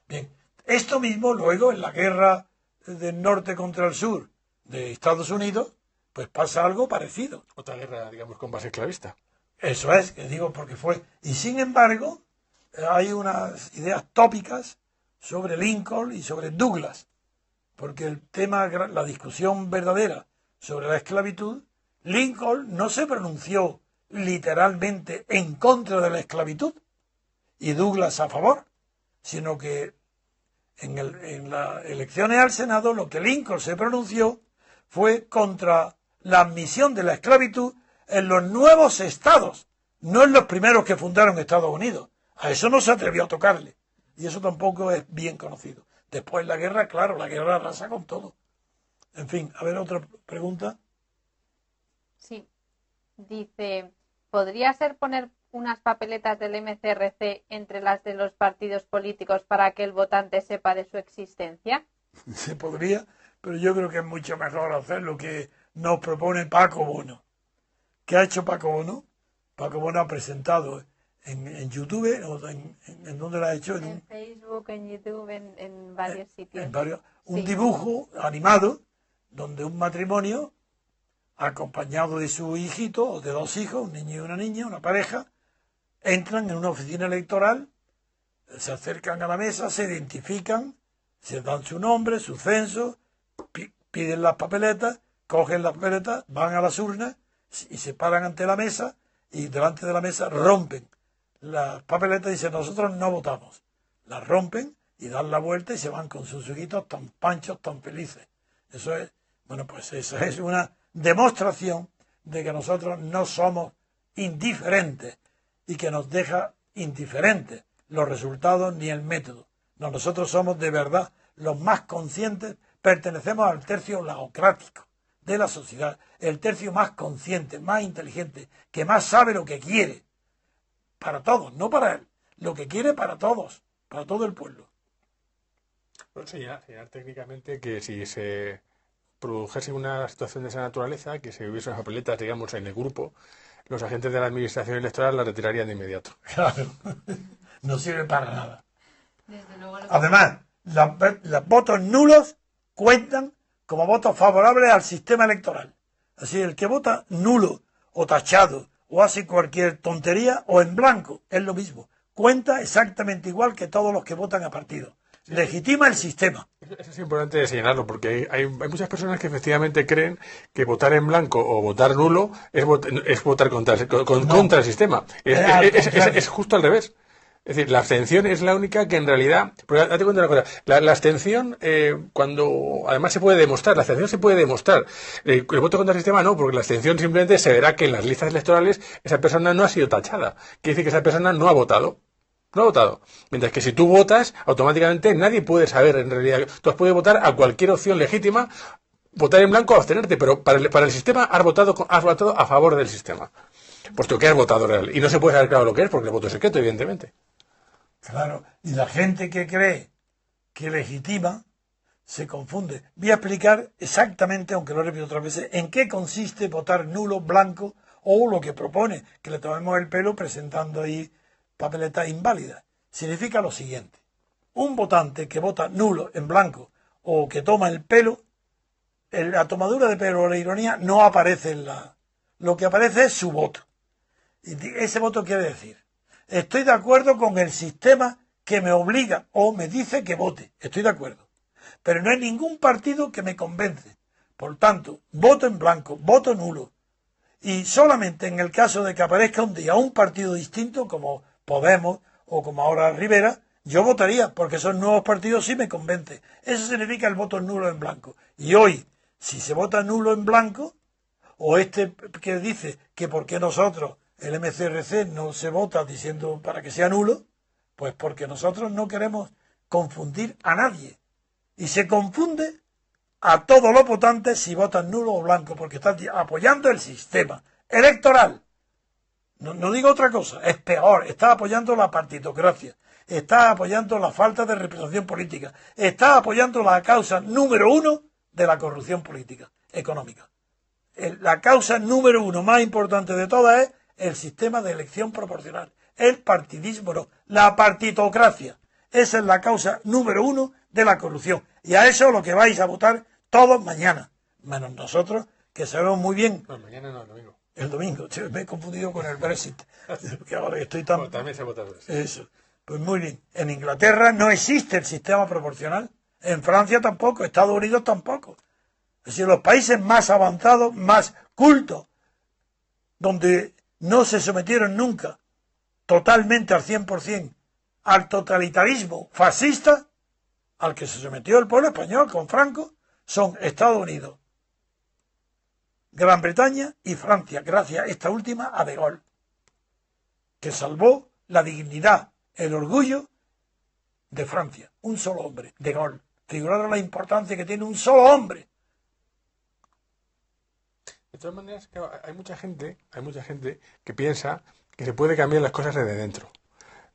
Bien, esto mismo luego en la guerra del norte contra el sur de Estados Unidos, pues pasa algo parecido. Otra guerra, digamos, con base esclavista. Eso es, que digo porque fue. Y sin embargo, hay unas ideas tópicas sobre Lincoln y sobre Douglas, porque el tema, la discusión verdadera sobre la esclavitud, Lincoln no se pronunció literalmente en contra de la esclavitud y Douglas a favor, sino que en las elecciones al Senado lo que Lincoln se pronunció fue contra la admisión de la esclavitud en los nuevos estados, no en los primeros que fundaron Estados Unidos. A eso no se atrevió a tocarle. Y eso tampoco es bien conocido. Después la guerra, claro, la guerra arrasa con todo. En fin, a ver, otra pregunta. Sí. Dice, ¿podría ser poner unas papeletas del MCRC entre las de los partidos políticos para que el votante sepa de su existencia? Se podría, pero yo creo que es mucho mejor hacer lo que nos propone Paco Bono. ¿Qué ha hecho Paco Bono? Paco Bono ha presentado en YouTube, ¿en dónde lo ha hecho? En Facebook, en YouTube, en varios sitios. Un dibujo animado donde un matrimonio, acompañado de su hijito, o de dos hijos, un niño y una niña, una pareja, entran en una oficina electoral, se acercan a la mesa, se identifican, se dan su nombre, su censo, piden las papeletas, cogen las papeletas, van a las urnas y se paran ante la mesa y delante de la mesa rompen las papeletas y dicen nosotros no votamos. Las rompen y dan la vuelta y se van con sus hijitos tan panchos, tan felices. Eso es, bueno, pues eso es una demostración de que nosotros no somos indiferentes y que nos deja indiferentes los resultados ni el método. No, nosotros somos de verdad los más conscientes, pertenecemos al tercio laocrático de la sociedad, el tercio más consciente, más inteligente, que más sabe lo que quiere, para todos, no para él, lo que quiere para todos, para todo el pueblo. Bueno, señalar técnicamente que si se produjese una situación de esa naturaleza, que se hubiese unas papeletas, digamos, en el grupo, los agentes de la administración electoral las retirarían de inmediato. Claro, no sirve para nada. Desde luego, además, los votos nulos cuentan como votos favorables al sistema electoral. Así, el que vota nulo o tachado o hace cualquier tontería o en blanco, es lo mismo. Cuenta exactamente igual que todos los que votan a partido. Legitima el sistema. Eso es importante señalarlo, porque hay muchas personas que efectivamente creen que votar en blanco o votar nulo es votar contra el sistema. Es justo al revés. Es decir, la abstención es la única que en realidad... Porque date cuenta de una cosa. La abstención, cuando... Además se puede demostrar. La abstención se puede demostrar. El voto contra el sistema no, porque la abstención simplemente se verá que en las listas electorales esa persona no ha sido tachada. Quiere decir que esa persona no ha votado. No ha votado. Mientras que si tú votas, automáticamente nadie puede saber en realidad. Tú puedes votar a cualquier opción legítima, votar en blanco o abstenerte, pero para el sistema has votado a favor del sistema. Puesto que has votado real. Y no se puede saber claro lo que es, porque el voto es secreto, evidentemente. Claro, y la gente que cree que legitima se confunde. Voy a explicar exactamente, aunque lo repito otras veces, en qué consiste votar nulo, blanco, o lo que propone, que le tomemos el pelo presentando ahí papeletas inválidas. Significa lo siguiente: un votante que vota nulo en blanco o que toma el pelo, la tomadura de pelo o la ironía no aparece en la... Lo que aparece es su voto. Y ese voto quiere decir: estoy de acuerdo con el sistema que me obliga o me dice que vote. Estoy de acuerdo. Pero no hay ningún partido que me convence. Por tanto, voto en blanco, voto nulo. Y solamente en el caso de que aparezca un día un partido distinto, como Podemos o como ahora Rivera, yo votaría, porque esos nuevos partidos sí me convencen. Eso significa el voto nulo en blanco. Y hoy, si se vota nulo en blanco, o este que dice que por qué nosotros, el MCRC, no se vota diciendo para que sea nulo, pues porque nosotros no queremos confundir a nadie. Y se confunde a todos los votantes si votan nulo o blanco, porque están apoyando el sistema electoral. No digo otra cosa, es peor, está apoyando la partitocracia, está apoyando la falta de representación política, está apoyando la causa número 1 de la corrupción política, económica. La causa número 1 más importante de todas es el sistema de elección proporcional, el partidismo, no, la partitocracia. Esa es la causa número 1 de la corrupción. Y a eso es lo que vais a votar todos mañana, menos nosotros, que sabemos muy bien. No, mañana no, el domingo. El domingo, me he confundido con el Brexit, que ahora estoy tan... Bueno, también se vota el Brexit. Eso, pues muy bien. En Inglaterra no existe el sistema proporcional, en Francia tampoco, Estados Unidos tampoco. Es decir, los países más avanzados, más cultos, donde no se sometieron nunca totalmente al 100% al totalitarismo fascista al que se sometió el pueblo español con Franco, son Estados Unidos, Gran Bretaña y Francia, gracias esta última a De Gaulle, que salvó la dignidad, el orgullo de Francia. Un solo hombre, De Gaulle. Figuraron la importancia que tiene un solo hombre. De todas maneras, hay mucha gente que piensa que se puede cambiar las cosas desde dentro.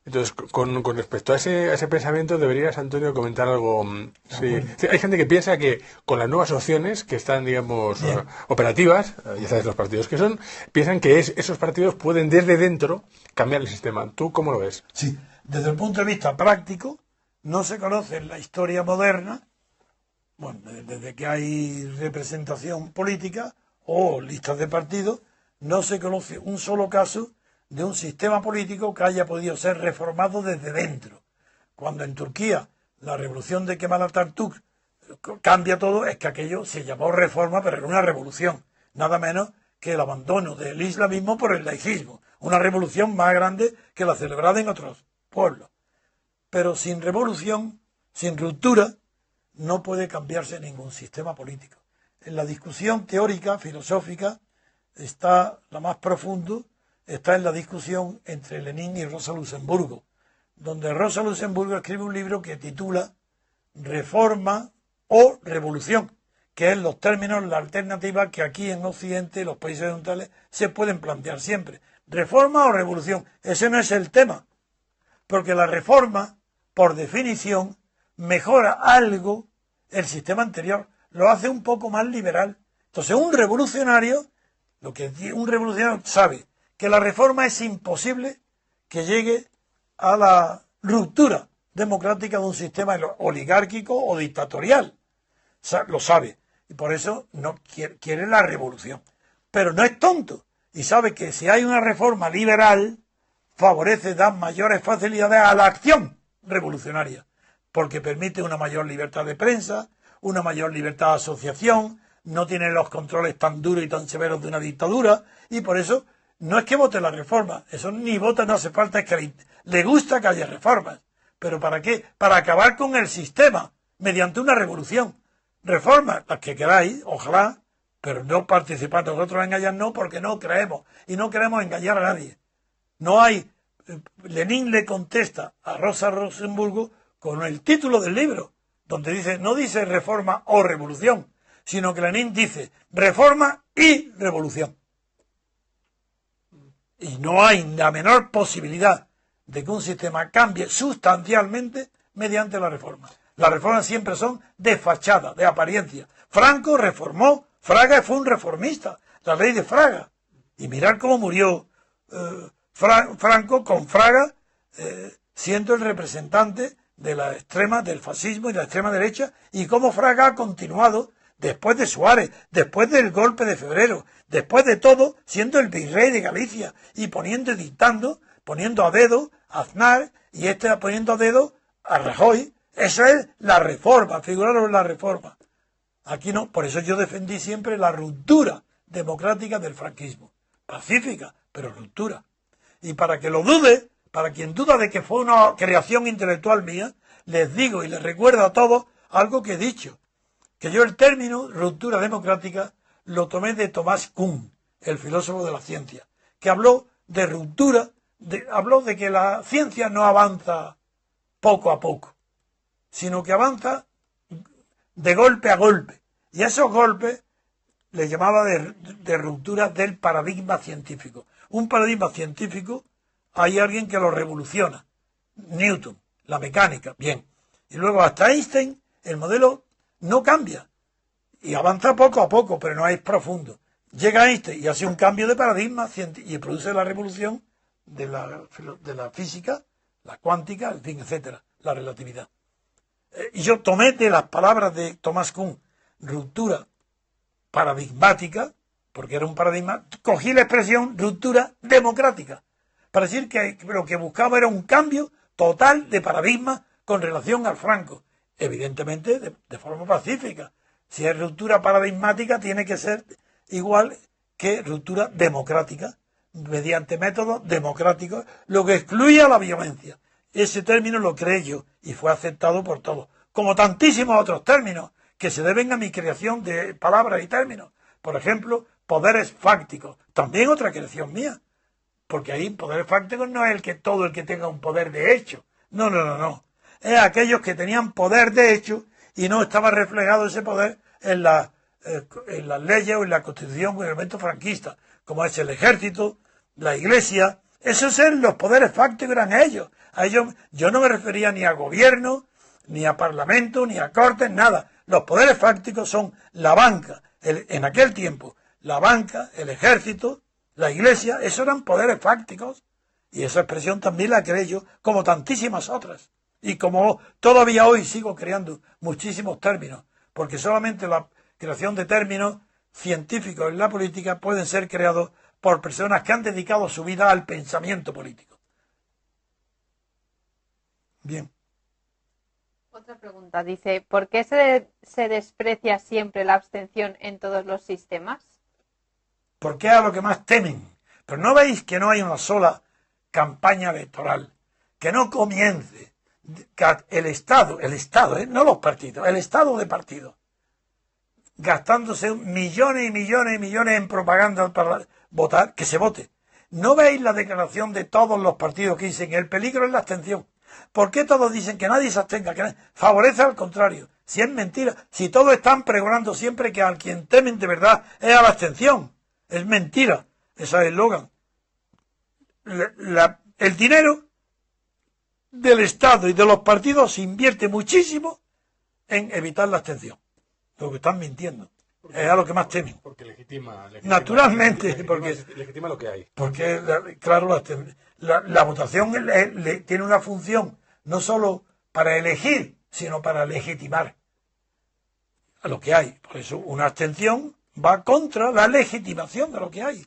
Entonces, con respecto a ese pensamiento, deberías, Antonio, comentar algo. Sí, hay gente que piensa que con las nuevas opciones que están, digamos, operativas, ya sabes los partidos que son, piensan que esos partidos pueden desde dentro cambiar el sistema. ¿Tú cómo lo ves? Sí, desde el punto de vista práctico, no se conoce en la historia moderna, bueno, desde que hay representación política o listas de partidos, no se conoce un solo caso de un sistema político que haya podido ser reformado desde dentro. Cuando en Turquía la revolución de Kemal Atatürk cambia todo, es que aquello se llamó reforma, pero era una revolución, nada menos que el abandono del islamismo por el laicismo, una revolución más grande que la celebrada en otros pueblos. Pero sin revolución, sin ruptura, no puede cambiarse ningún sistema político. En la discusión teórica, filosófica, está la más profundo, está en la discusión entre Lenin y Rosa Luxemburgo, donde Rosa Luxemburgo escribe un libro que titula Reforma o Revolución, que es los términos, la alternativa que aquí en Occidente, los países orientales, se pueden plantear siempre. Reforma o revolución, ese no es el tema, porque la reforma, por definición, mejora algo el sistema anterior, lo hace un poco más liberal. Entonces un revolucionario sabe que la reforma es imposible que llegue a la ruptura democrática de un sistema oligárquico o dictatorial. Lo sabe. Y por eso no quiere la revolución. Pero no es tonto. Y sabe que si hay una reforma liberal, da mayores facilidades a la acción revolucionaria. Porque permite una mayor libertad de prensa, una mayor libertad de asociación, no tiene los controles tan duros y tan severos de una dictadura, y por eso no es que vote la reforma, eso ni vota, no hace falta, es que le gusta que haya reformas. ¿Pero para qué? Para acabar con el sistema, mediante una revolución. Reformas, las que queráis, ojalá, pero no participar nosotros en ellas, no, porque no creemos, y no queremos engañar a nadie. No hay Lenin le contesta a Rosa Luxemburgo con el título del libro, donde dice, no dice reforma o revolución, sino que Lenin dice reforma y revolución. Y no hay la menor posibilidad de que un sistema cambie sustancialmente mediante la reforma. Las reformas siempre son de fachada, de apariencia. Franco reformó, Fraga fue un reformista, la ley de Fraga. Y mirar cómo murió Franco con Fraga siendo el representante de la extrema, del fascismo y de la extrema derecha, y cómo Fraga ha continuado después de Suárez, después del golpe de febrero, después de todo, siendo el virrey de Galicia y dictando, poniendo a dedo a Aznar y poniendo a dedo a Rajoy. Esa es la reforma, figuraros en la reforma. Aquí no, por eso yo defendí siempre la ruptura democrática del franquismo. Pacífica, pero ruptura. Y para que lo dude, para quien duda de que fue una creación intelectual mía, les digo y les recuerdo a todos algo que he dicho, que yo el término ruptura democrática lo tomé de Thomas Kuhn, el filósofo de la ciencia, que habló de ruptura, habló de que la ciencia no avanza poco a poco, sino que avanza de golpe a golpe. Y esos golpes le llamaba de ruptura del paradigma científico. Un paradigma científico, hay alguien que lo revoluciona. Newton, la mecánica, bien. Y luego hasta Einstein, el modelo no cambia. Y avanza poco a poco, pero no es profundo. Llega Einstein y hace un cambio de paradigma y produce la revolución de la física, la cuántica, en fin, etcétera, la relatividad. Y yo tomé de las palabras de Thomas Kuhn, ruptura paradigmática, porque era un paradigma, cogí la expresión ruptura democrática, para decir que lo que buscaba era un cambio total de paradigma con relación al Franco, evidentemente de forma pacífica. Si es ruptura paradigmática, tiene que ser igual que ruptura democrática, mediante métodos democráticos, lo que excluye a la violencia. Ese término lo creé yo y fue aceptado por todos, como tantísimos otros términos que se deben a mi creación de palabras y términos. Por ejemplo, poderes fácticos, también otra creación mía, porque ahí poderes fácticos no es todo el que tenga un poder de hecho, no. Es aquellos que tenían poder de hecho y no estaba reflejado ese poder en las leyes o en la Constitución o en el momento franquista, como es el ejército, la iglesia. Esos eran los poderes fácticos, eran ellos. A ellos yo no me refería ni a gobierno, ni a parlamento, ni a cortes, nada. Los poderes fácticos son la banca, en aquel tiempo, la banca, el ejército, la iglesia, esos eran poderes fácticos. Y esa expresión también la creé yo, como tantísimas otras. Y como todavía hoy sigo creando muchísimos términos, porque solamente la creación de términos científicos en la política pueden ser creados por personas que han dedicado su vida al pensamiento político. Bien. Otra pregunta, dice, ¿por qué se desprecia siempre la abstención en todos los sistemas? Porque es a lo que más temen. Pero ¿no veis que no hay una sola campaña electoral que no comience el Estado, no los partidos, el Estado de partidos, gastándose millones y millones y millones en propaganda para votar, que se vote? ¿No veis la declaración de todos los partidos que dicen el peligro es la abstención? ¿Por qué todos dicen que nadie se abstenga? Que favorece al contrario. Si es mentira, si todos están pregonando siempre que al quien temen de verdad es a la abstención. Es mentira. Ese es el eslogan. El dinero del Estado y de los partidos se invierte muchísimo en evitar la abstención. Lo que están mintiendo. Es a lo que más temen. Porque legitima naturalmente. Legitima lo que hay. Porque, claro, la votación tiene una función no solo para elegir, sino para legitimar a lo que hay. Por eso una abstención va contra la legitimación de lo que hay.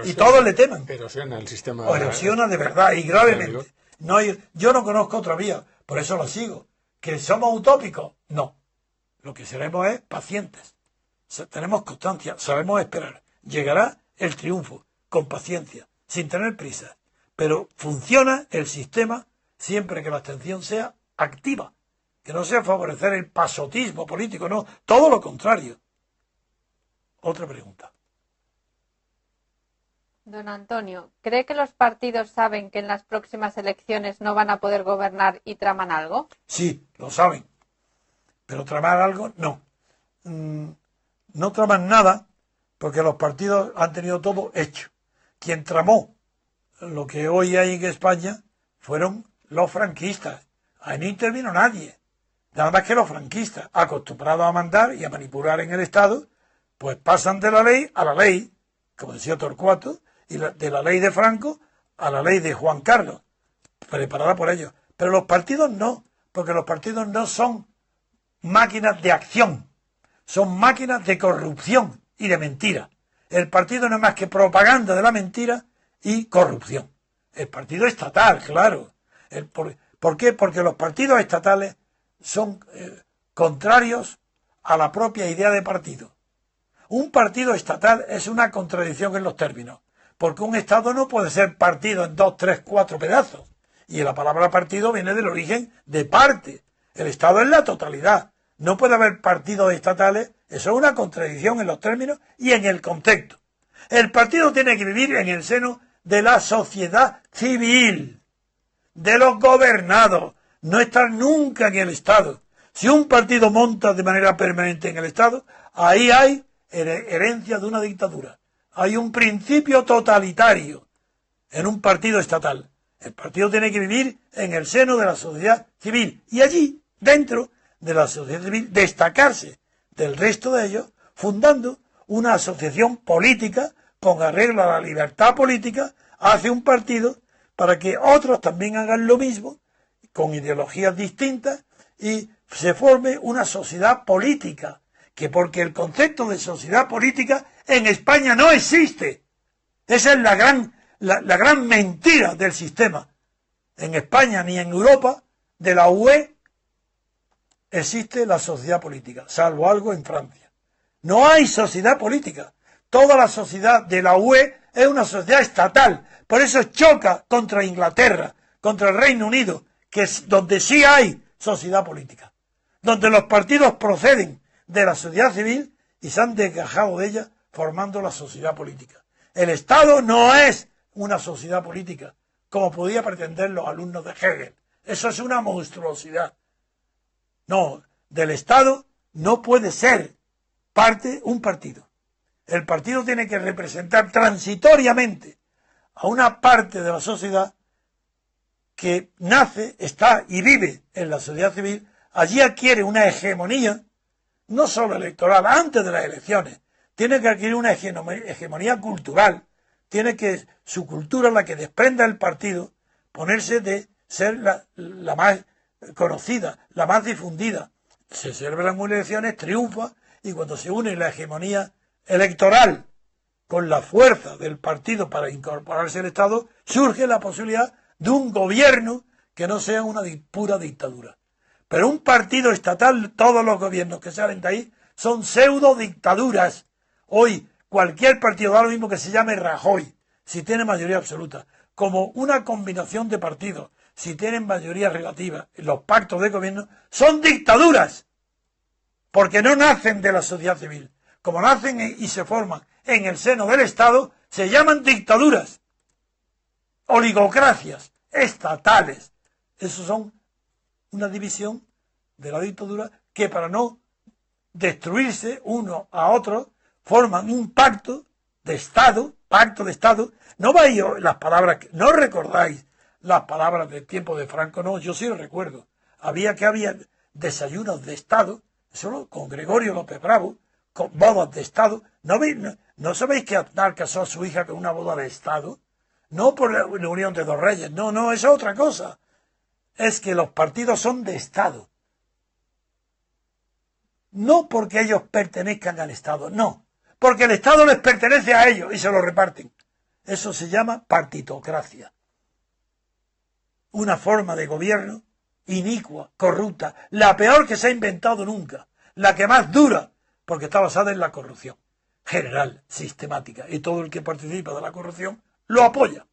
Y todos le temen. Erosiona el sistema. O erosiona de verdad y gravemente. Yo no conozco otra vía, por eso la sigo. ¿Que somos utópicos? No. Lo que seremos es pacientes. Tenemos constancia, sabemos esperar. Llegará el triunfo, con paciencia, sin tener prisa. Pero funciona el sistema siempre que la abstención sea activa, que no sea favorecer el pasotismo político, no, todo lo contrario. Otra pregunta. Don Antonio, ¿cree que los partidos saben que en las próximas elecciones no van a poder gobernar y traman algo? Sí, lo saben, pero tramar algo no. No traman nada porque los partidos han tenido todo hecho. Quien tramó lo que hoy hay en España fueron los franquistas. Ahí no intervino nadie. Nada más que los franquistas, acostumbrados a mandar y a manipular en el Estado, pues pasan de la ley a la ley, como decía Torcuato, y de la ley de Franco a la ley de Juan Carlos, preparada por ellos. Pero los partidos no, porque los partidos no son máquinas de acción, son máquinas de corrupción y de mentira. El partido no es más que propaganda de la mentira y corrupción. El partido estatal, claro. ¿Por qué? Porque los partidos estatales son contrarios a la propia idea de partido. Un partido estatal es una contradicción en los términos, porque un Estado no puede ser partido en 2, 3, 4 pedazos. Y la palabra partido viene del origen de parte. El Estado es la totalidad. No puede haber partidos estatales. Eso es una contradicción en los términos y en el contexto. El partido tiene que vivir en el seno de la sociedad civil, de los gobernados, no estar nunca en el Estado. Si un partido monta de manera permanente en el Estado, ahí hay herencia de una dictadura. Hay un principio totalitario en un partido estatal. El partido tiene que vivir en el seno de la sociedad civil y allí, dentro de la sociedad civil, destacarse del resto de ellos, fundando una asociación política con arreglo a la libertad política, hace un partido para que otros también hagan lo mismo, con ideologías distintas, y se forme una sociedad política, que porque el concepto de sociedad política en España no existe. Esa es la gran mentira del sistema. En España ni en Europa, de la UE, existe la sociedad política, salvo algo en Francia. No hay sociedad política. Toda la sociedad de la UE es una sociedad estatal. Por eso choca contra Inglaterra, contra el Reino Unido, que es donde sí hay sociedad política, donde los partidos proceden de la sociedad civil y se han desgajado de ella formando la sociedad política. El Estado no es una sociedad política, como podía pretender los alumnos de Hegel. Eso es una monstruosidad. No, del Estado no puede ser parte un partido. El partido tiene que representar transitoriamente a una parte de la sociedad que nace, está y vive en la sociedad civil. Allí adquiere una hegemonía, no solo electoral, antes de las elecciones. Tiene que adquirir una hegemonía cultural. Tiene que, su cultura, la que desprenda el partido, ponerse de ser la más conocida, la más difundida. Se celebran unas elecciones, triunfa, y cuando se une la hegemonía electoral con la fuerza del partido para incorporarse al Estado, surge la posibilidad de un gobierno que no sea una pura dictadura. Pero un partido estatal, todos los gobiernos que salen de ahí, son pseudo dictaduras. Hoy, cualquier partido, da lo mismo que se llame Rajoy, si tiene mayoría absoluta, como una combinación de partidos, si tienen mayoría relativa, los pactos de gobierno, son dictaduras, porque no nacen de la sociedad civil. Como nacen y se forman en el seno del Estado, se llaman dictaduras, oligocracias, estatales. Esos son una división de la dictadura que, para no destruirse uno a otro, forman un pacto de Estado. No vais las palabras, no recordáis las palabras del tiempo de Franco, no, yo sí lo recuerdo. Había desayunos de Estado, solo con Gregorio López Bravo, con bodas de Estado. ¿No sabéis que Aznar casó a su hija con una boda de Estado? No por la unión de dos reyes, no, es otra cosa. Es que los partidos son de Estado. No porque ellos pertenezcan al Estado, no. Porque el Estado les pertenece a ellos y se lo reparten. Eso se llama partitocracia. Una forma de gobierno inicua, corrupta, la peor que se ha inventado nunca, la que más dura, porque está basada en la corrupción general, sistemática, y todo el que participa de la corrupción lo apoya.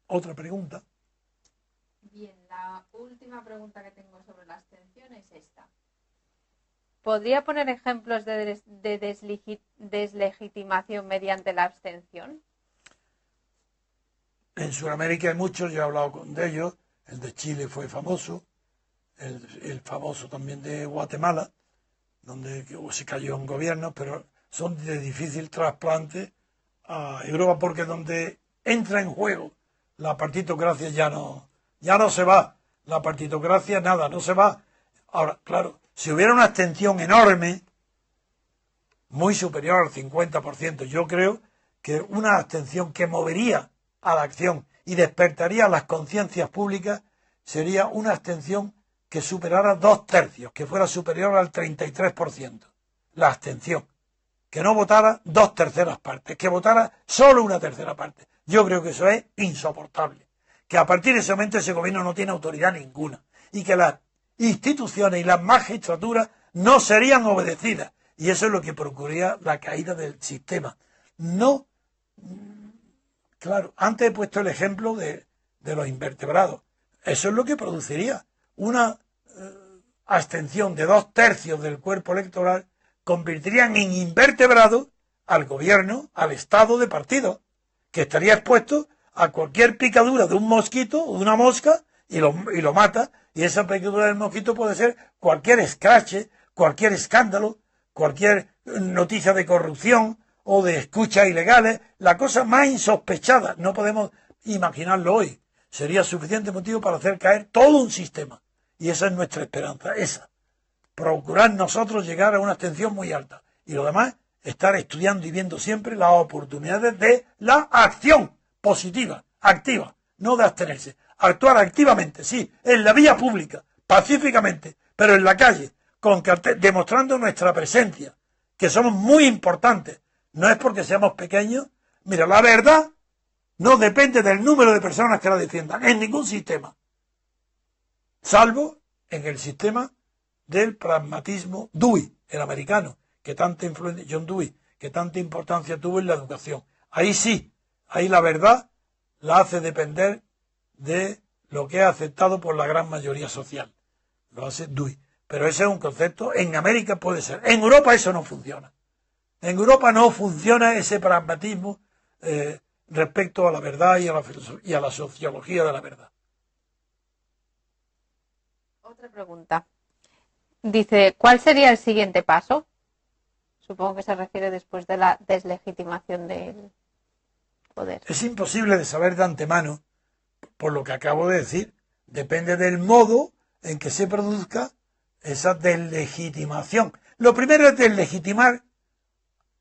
Otra pregunta. Bien, la última pregunta que tengo sobre la abstención es esta. ¿podría poner ejemplos de deslegitimación mediante la abstención? En Sudamérica hay muchos, yo he hablado de ellos. El de Chile fue famoso, el famoso también de Guatemala, donde se cayó un gobierno, pero son de difícil trasplante a Europa, porque donde entra en juego la partitocracia ya no se va. La partitocracia nada, no se va. Ahora, claro, si hubiera una abstención enorme, muy superior al 50%, yo creo que una abstención que movería a la acción y despertaría las conciencias públicas sería una abstención que superara 2/3, que fuera superior al 33%. La abstención. Que no votara 2/3 partes, que votara solo 1/3 parte. Yo creo que eso es insoportable. Que a partir de ese momento ese gobierno no tiene autoridad ninguna y que las instituciones y las magistraturas no serían obedecidas. Y eso es lo que procuraría la caída del sistema. No, claro, antes he puesto el ejemplo de los invertebrados. Eso es lo que produciría una abstención de 2/3 del cuerpo electoral, convertirían en invertebrado al gobierno, al estado de partido, que estaría expuesto a cualquier picadura de un mosquito o de una mosca y lo mata. Y esa picadura del mosquito puede ser cualquier escrache, cualquier escándalo, cualquier noticia de corrupción o de escuchas ilegales, la cosa más insospechada. No podemos imaginarlo hoy. Sería suficiente motivo para hacer caer todo un sistema. Y esa es nuestra esperanza, esa. Procurar nosotros llegar a una abstención muy alta. Y lo demás, estar estudiando y viendo siempre las oportunidades de la acción positiva, activa, no de abstenerse. Actuar activamente, sí, en la vía pública, pacíficamente, pero en la calle, con cartel, demostrando nuestra presencia, que somos muy importantes. No es porque seamos pequeños. Mira, la verdad no depende del número de personas que la defiendan, en ningún sistema. Salvo en el sistema del pragmatismo Dewey, el americano, que tanta influencia, John Dewey, que tanta importancia tuvo en la educación. Ahí sí, ahí la verdad la hace depender de lo que es aceptado por la gran mayoría social. Lo hace Dewey. Pero ese es un concepto, en América puede ser. En Europa eso no funciona. En Europa no funciona ese pragmatismo respecto a la verdad y a la filosofía, y a la sociología de la verdad. Otra pregunta. Dice, ¿cuál sería el siguiente paso? Supongo que se refiere después de la deslegitimación del poder. Es imposible de saber de antemano, por lo que acabo de decir. Depende del modo en que se produzca esa deslegitimación. Lo primero es deslegitimar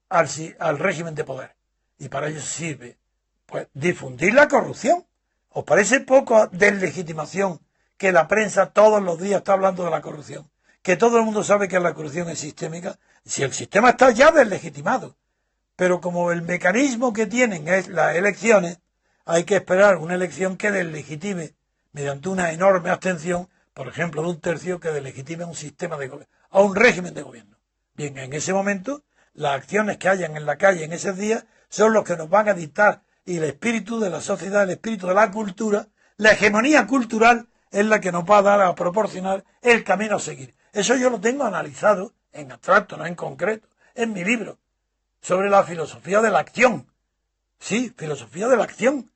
al régimen de poder. Y para ello sirve, pues, difundir la corrupción. ¿Os parece poco deslegitimación que la prensa todos los días está hablando de la corrupción? Que todo el mundo sabe que la corrupción es sistémica. Si el sistema está ya deslegitimado. Pero como el mecanismo que tienen es las elecciones, hay que esperar una elección que deslegitime mediante una enorme abstención, por ejemplo, de 1/3, que deslegitime un sistema de gobierno, a un régimen de gobierno. Bien, en ese momento, las acciones que hayan en la calle en esos días son los que nos van a dictar, y el espíritu de la sociedad, el espíritu de la cultura, la hegemonía cultural es la que nos va a dar a proporcionar el camino a seguir. Eso yo lo tengo analizado en abstracto, no en concreto, en mi libro, sobre la filosofía de la acción. Sí, filosofía de la acción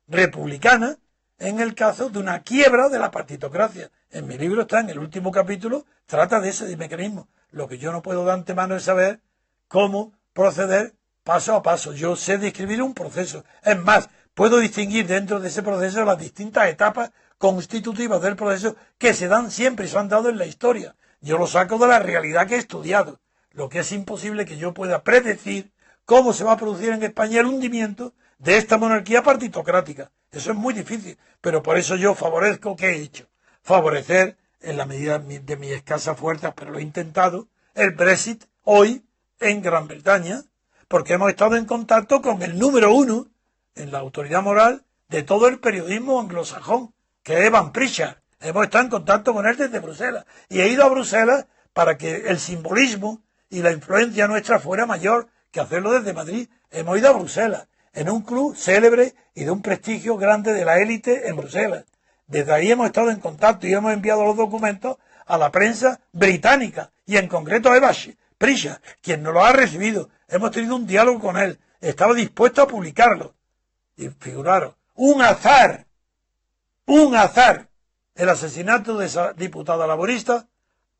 republicana en el caso de una quiebra de la partitocracia. En mi libro está, en el último capítulo, trata de ese mecanismo. Lo que yo no puedo de antemano es saber cómo proceder paso a paso. Yo sé describir un proceso. Es más, puedo distinguir dentro de ese proceso las distintas etapas constitutivas del proceso que se dan siempre y se han dado en la historia. Yo lo saco de la realidad que he estudiado. Lo que es imposible que yo pueda predecir cómo se va a producir en España el hundimiento de esta monarquía partitocrática. Eso es muy difícil, pero por eso yo favorezco, ¿qué he hecho? Favorecer, en la medida de mis escasas fuerzas, pero lo he intentado, el Brexit hoy en Gran Bretaña, porque hemos estado en contacto con el número 1 en la autoridad moral de todo el periodismo anglosajón, que es Evan Pritchard. Hemos estado en contacto con él desde Bruselas. Y he ido a Bruselas para que el simbolismo y la influencia nuestra fuera mayor que hacerlo desde Madrid. Hemos ido a Bruselas, en un club célebre y de un prestigio grande de la élite en Bruselas. Desde ahí hemos estado en contacto y hemos enviado los documentos a la prensa británica y en concreto a Eva Pritchard, quien nos lo ha recibido. Hemos tenido un diálogo con él. Estaba dispuesto a publicarlo. Y figuraros, un azar, el asesinato de esa diputada laborista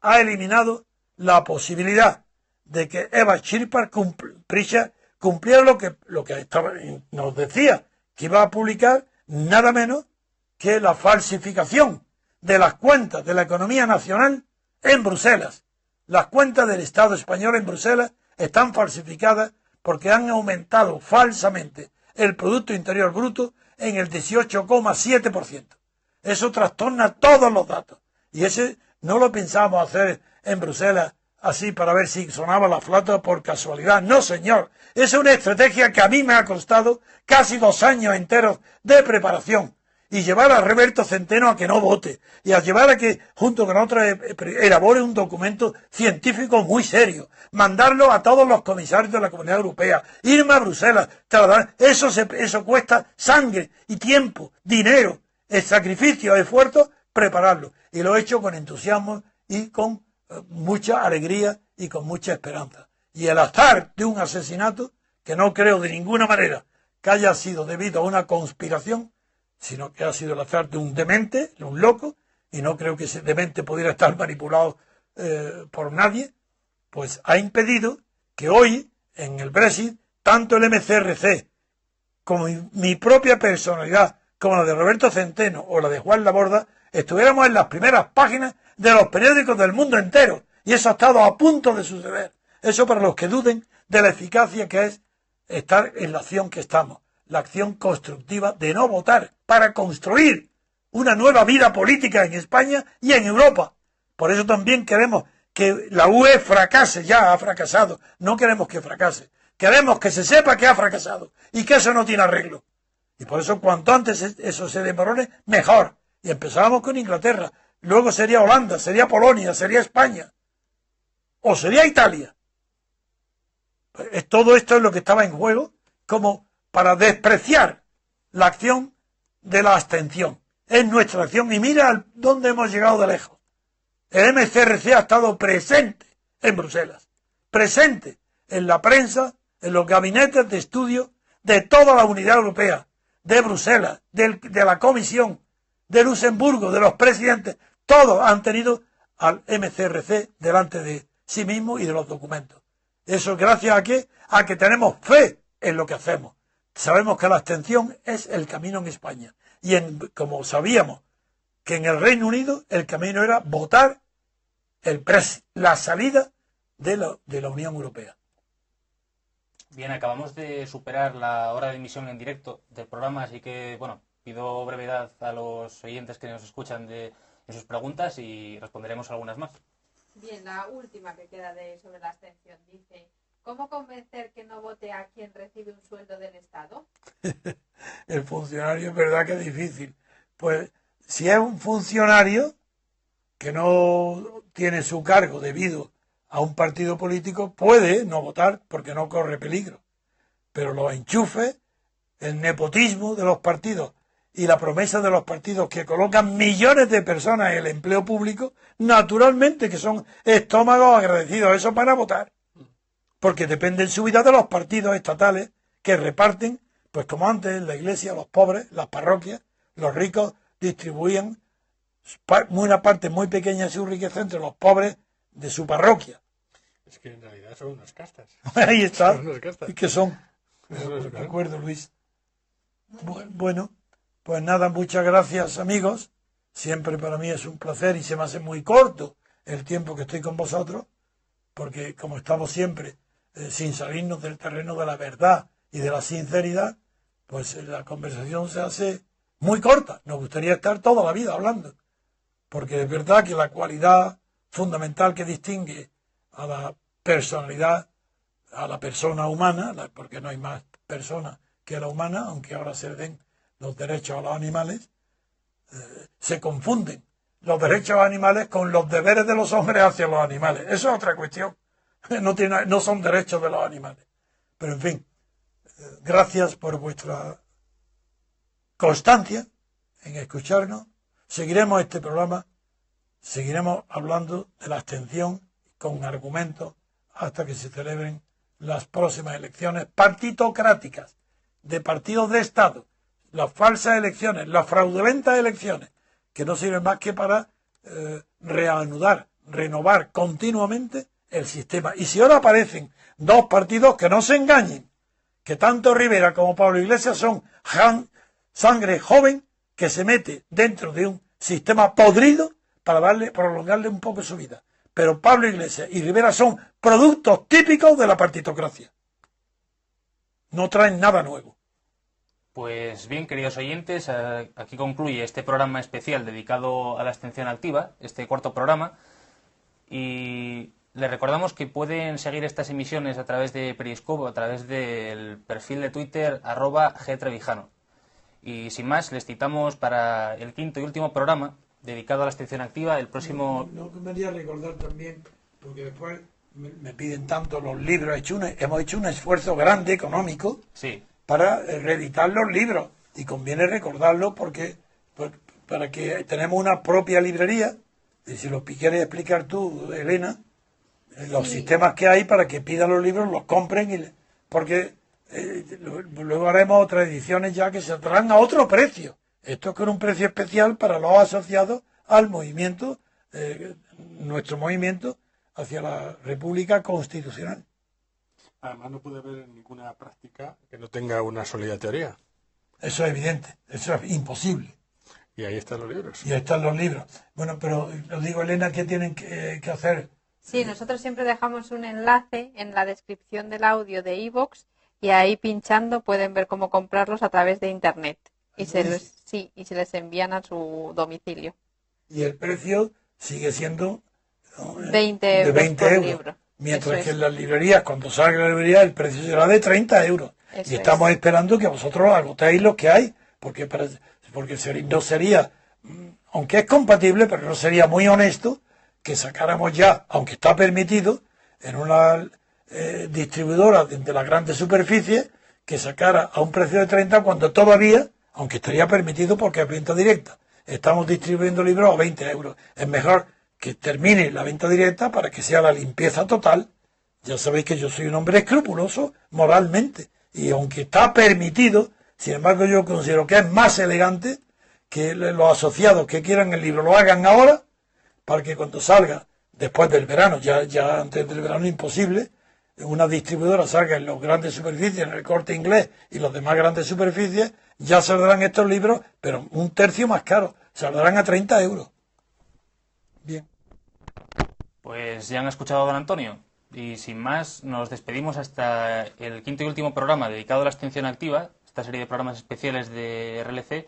ha eliminado la posibilidad de que Eva Pritchard cumpliera lo que nos decía, que iba a publicar nada menos que la falsificación de las cuentas de la economía nacional en Bruselas. Las cuentas del Estado español en Bruselas están falsificadas porque han aumentado falsamente el Producto Interior Bruto en el 18,7%. Eso trastorna todos los datos. Y ese no lo pensábamos hacer en Bruselas así para ver si sonaba la flauta por casualidad. No, señor. Es una estrategia que a mí me ha costado casi 2 años enteros de preparación. Y llevar a Roberto Centeno a que no vote. Y a llevar a que, junto con otros, elabore un documento científico muy serio. Mandarlo a todos los comisarios de la Comunidad Europea. Irme a Bruselas. Eso cuesta sangre y tiempo, dinero, sacrificio, esfuerzo, prepararlo. Y lo he hecho con entusiasmo y con mucha alegría y con mucha esperanza. Y el azar de un asesinato, que no creo de ninguna manera que haya sido debido a una conspiración, sino que ha sido el azar de un demente, de un loco, y no creo que ese demente pudiera estar manipulado por nadie, pues ha impedido que hoy, en el Brexit, tanto el MCRC como mi propia personalidad, como la de Roberto Centeno o la de Juan Laborda, estuviéramos en las primeras páginas de los periódicos del mundo entero. Y eso ha estado a punto de suceder. Eso para los que duden de la eficacia que es estar en la acción que estamos. La acción constructiva de no votar para construir una nueva vida política en España y en Europa. Por eso también queremos que la UE fracase. Ya ha fracasado. No queremos que fracase. Queremos que se sepa que ha fracasado y que eso no tiene arreglo. Y por eso cuanto antes eso se demorone, mejor. Y empezábamos con Inglaterra. Luego sería Holanda, sería Polonia, sería España. O sería Italia. Todo esto es lo que estaba en juego como para despreciar la acción de la abstención. Es nuestra acción y mira dónde hemos llegado de lejos. El MCRC ha estado presente en Bruselas. Presente en la prensa, en los gabinetes de estudio de toda la Unidad Europea, de Bruselas, de la Comisión, de Luxemburgo, de los presidentes. Todos han tenido al MCRC delante de sí mismo y de los documentos. ¿Eso gracias a qué? A que tenemos fe en lo que hacemos. Sabemos que la abstención es el camino en España. Y como sabíamos que en el Reino Unido el camino era votar la salida de la Unión Europea. Bien, acabamos de superar la hora de emisión en directo del programa, así que, bueno, pido brevedad a los oyentes que nos escuchan de sus preguntas y responderemos algunas más. Bien, la última que queda sobre la abstención dice: ¿cómo convencer que no vote a quien recibe un sueldo del Estado? El funcionario es verdad que es difícil. Pues si es un funcionario que no tiene su cargo debido a un partido político, puede no votar porque no corre peligro. Pero los enchufes, el nepotismo de los partidos y la promesa de los partidos que colocan millones de personas en el empleo público, naturalmente que son estómagos agradecidos, esos van a votar. Porque depende en su vida de los partidos estatales que reparten, pues como antes en la iglesia, los pobres, las parroquias, los ricos distribuían una parte muy pequeña de su riqueza entre los pobres de su parroquia. Es que en realidad son unas castas. Ahí está. Son unas castas. ¿Y qué son? De acuerdo, Luis. Bueno, pues nada, muchas gracias, amigos. Siempre para mí es un placer y se me hace muy corto el tiempo que estoy con vosotros, porque como estamos siempre sin salirnos del terreno de la verdad y de la sinceridad, pues la conversación se hace muy corta. Nos gustaría estar toda la vida hablando, porque es verdad que la cualidad fundamental que distingue a la personalidad, a la persona humana, porque no hay más persona que la humana, aunque ahora se le den los derechos a los animales, se confunden los derechos a los animales con los deberes de los hombres hacia los animales. Eso es otra cuestión. No son derechos de los animales. Pero en fin, gracias por vuestra constancia en escucharnos. Seguiremos este programa seguiremos hablando de la abstención con argumentos hasta que se celebren las próximas elecciones partitocráticas de partidos de Estado, las falsas elecciones, las fraudulentas elecciones, que no sirven más que para reanudar, renovar continuamente el sistema. Y si ahora aparecen dos partidos, que no se engañen, que tanto Rivera como Pablo Iglesias son sangre joven que se mete dentro de un sistema podrido para prolongarle un poco su vida. Pero Pablo Iglesias y Rivera son productos típicos de la partitocracia. No traen nada nuevo. Pues bien, queridos oyentes, aquí concluye este programa especial dedicado a la abstención activa, este cuarto programa, y les recordamos que pueden seguir estas emisiones a través de Periscope, a través del perfil de Twitter @gtrevijano. Y sin más, les citamos para el quinto y último programa dedicado a la abstención activa, el próximo... No quería recordar también, porque después me piden tanto los libros, hemos hecho un esfuerzo grande económico, Sí. para reeditar los libros, y conviene recordarlo porque para que tenemos una propia librería, y si lo quieres explicar tú, Elena, los sistemas que hay para que pidan los libros, los compren, porque luego haremos otras ediciones ya que se traen a otro precio. Esto es con un precio especial para los asociados al movimiento, nuestro movimiento hacia la República Constitucional. Además, no puede haber ninguna práctica que no tenga una sólida teoría. Eso es evidente, eso es imposible. Y ahí están los libros. Y ahí están los libros. Bueno, pero os digo, Elena, ¿qué tienen que hacer? Sí, nosotros siempre dejamos un enlace en la descripción del audio de iVoox y ahí pinchando pueden ver cómo comprarlos a través de Internet. Y se les envían a su domicilio. Y el precio sigue siendo 20 euros de 20 por euros. libro. Mientras que en las librerías, cuando salga la librería, el precio será de 30 euros. Eso y estamos esperando que vosotros agotéis los que hay, porque no sería, aunque es compatible, pero no sería muy honesto que sacáramos ya, aunque está permitido, en una distribuidora de las grandes superficies, que sacara a un precio de 30 cuando todavía, aunque estaría permitido porque es venta directa, estamos distribuyendo libros a 20 euros. Es mejor que termine la venta directa para que sea la limpieza total. Ya sabéis que yo soy un hombre escrupuloso moralmente, y aunque está permitido, sin embargo yo considero que es más elegante que los asociados que quieran el libro lo hagan ahora, para que cuando salga después del verano, ya antes del verano imposible, una distribuidora salga en las grandes superficies, en el Corte Inglés y los demás grandes superficies, ya saldrán estos libros, pero un tercio más caro, saldrán a 30 euros. Bien. Pues ya han escuchado a don Antonio. Y sin más, nos despedimos hasta el quinto y último programa dedicado a la abstención activa, esta serie de programas especiales de RLC,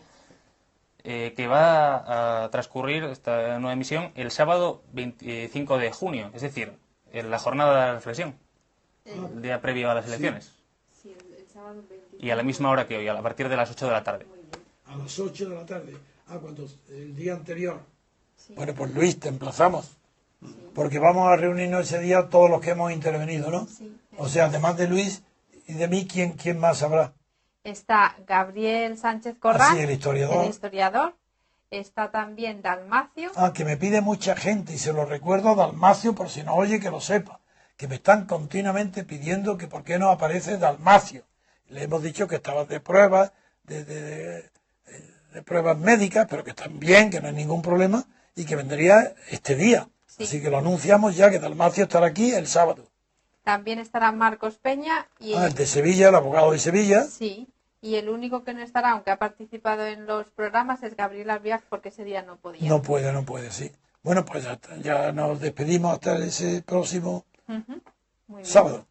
que va a transcurrir esta nueva emisión el sábado 25 de junio, es decir, en la jornada de reflexión, el día previo a las elecciones. Sí, el sábado 25. Y a la misma hora que hoy, a partir de las 8 de la tarde. A las 8 de la tarde. Cuando el día anterior. Sí. Bueno, pues Luis, te emplazamos. Porque vamos a reunirnos ese día todos los que hemos intervenido, ¿no? Sí. O sea, además de Luis y de mí, ¿quién más habrá? Está Gabriel Sánchez Corral, el historiador. Está también Dalmacio. Que me pide mucha gente, y se lo recuerdo a Dalmacio, por si no oye, que lo sepa, que me están continuamente pidiendo que por qué no aparece Dalmacio. Le hemos dicho que estaba de pruebas, de pruebas médicas, pero que están bien, que no hay ningún problema, y que vendría este día. Sí. Así que lo anunciamos ya, que Dalmacio estará aquí el sábado. También estará Marcos Peña. Y el de Sevilla, el abogado de Sevilla. Sí, y el único que no estará, aunque ha participado en los programas, es Gabriel Albiac, porque ese día no podía. No puede, sí. Bueno, pues ya nos despedimos hasta ese próximo sábado.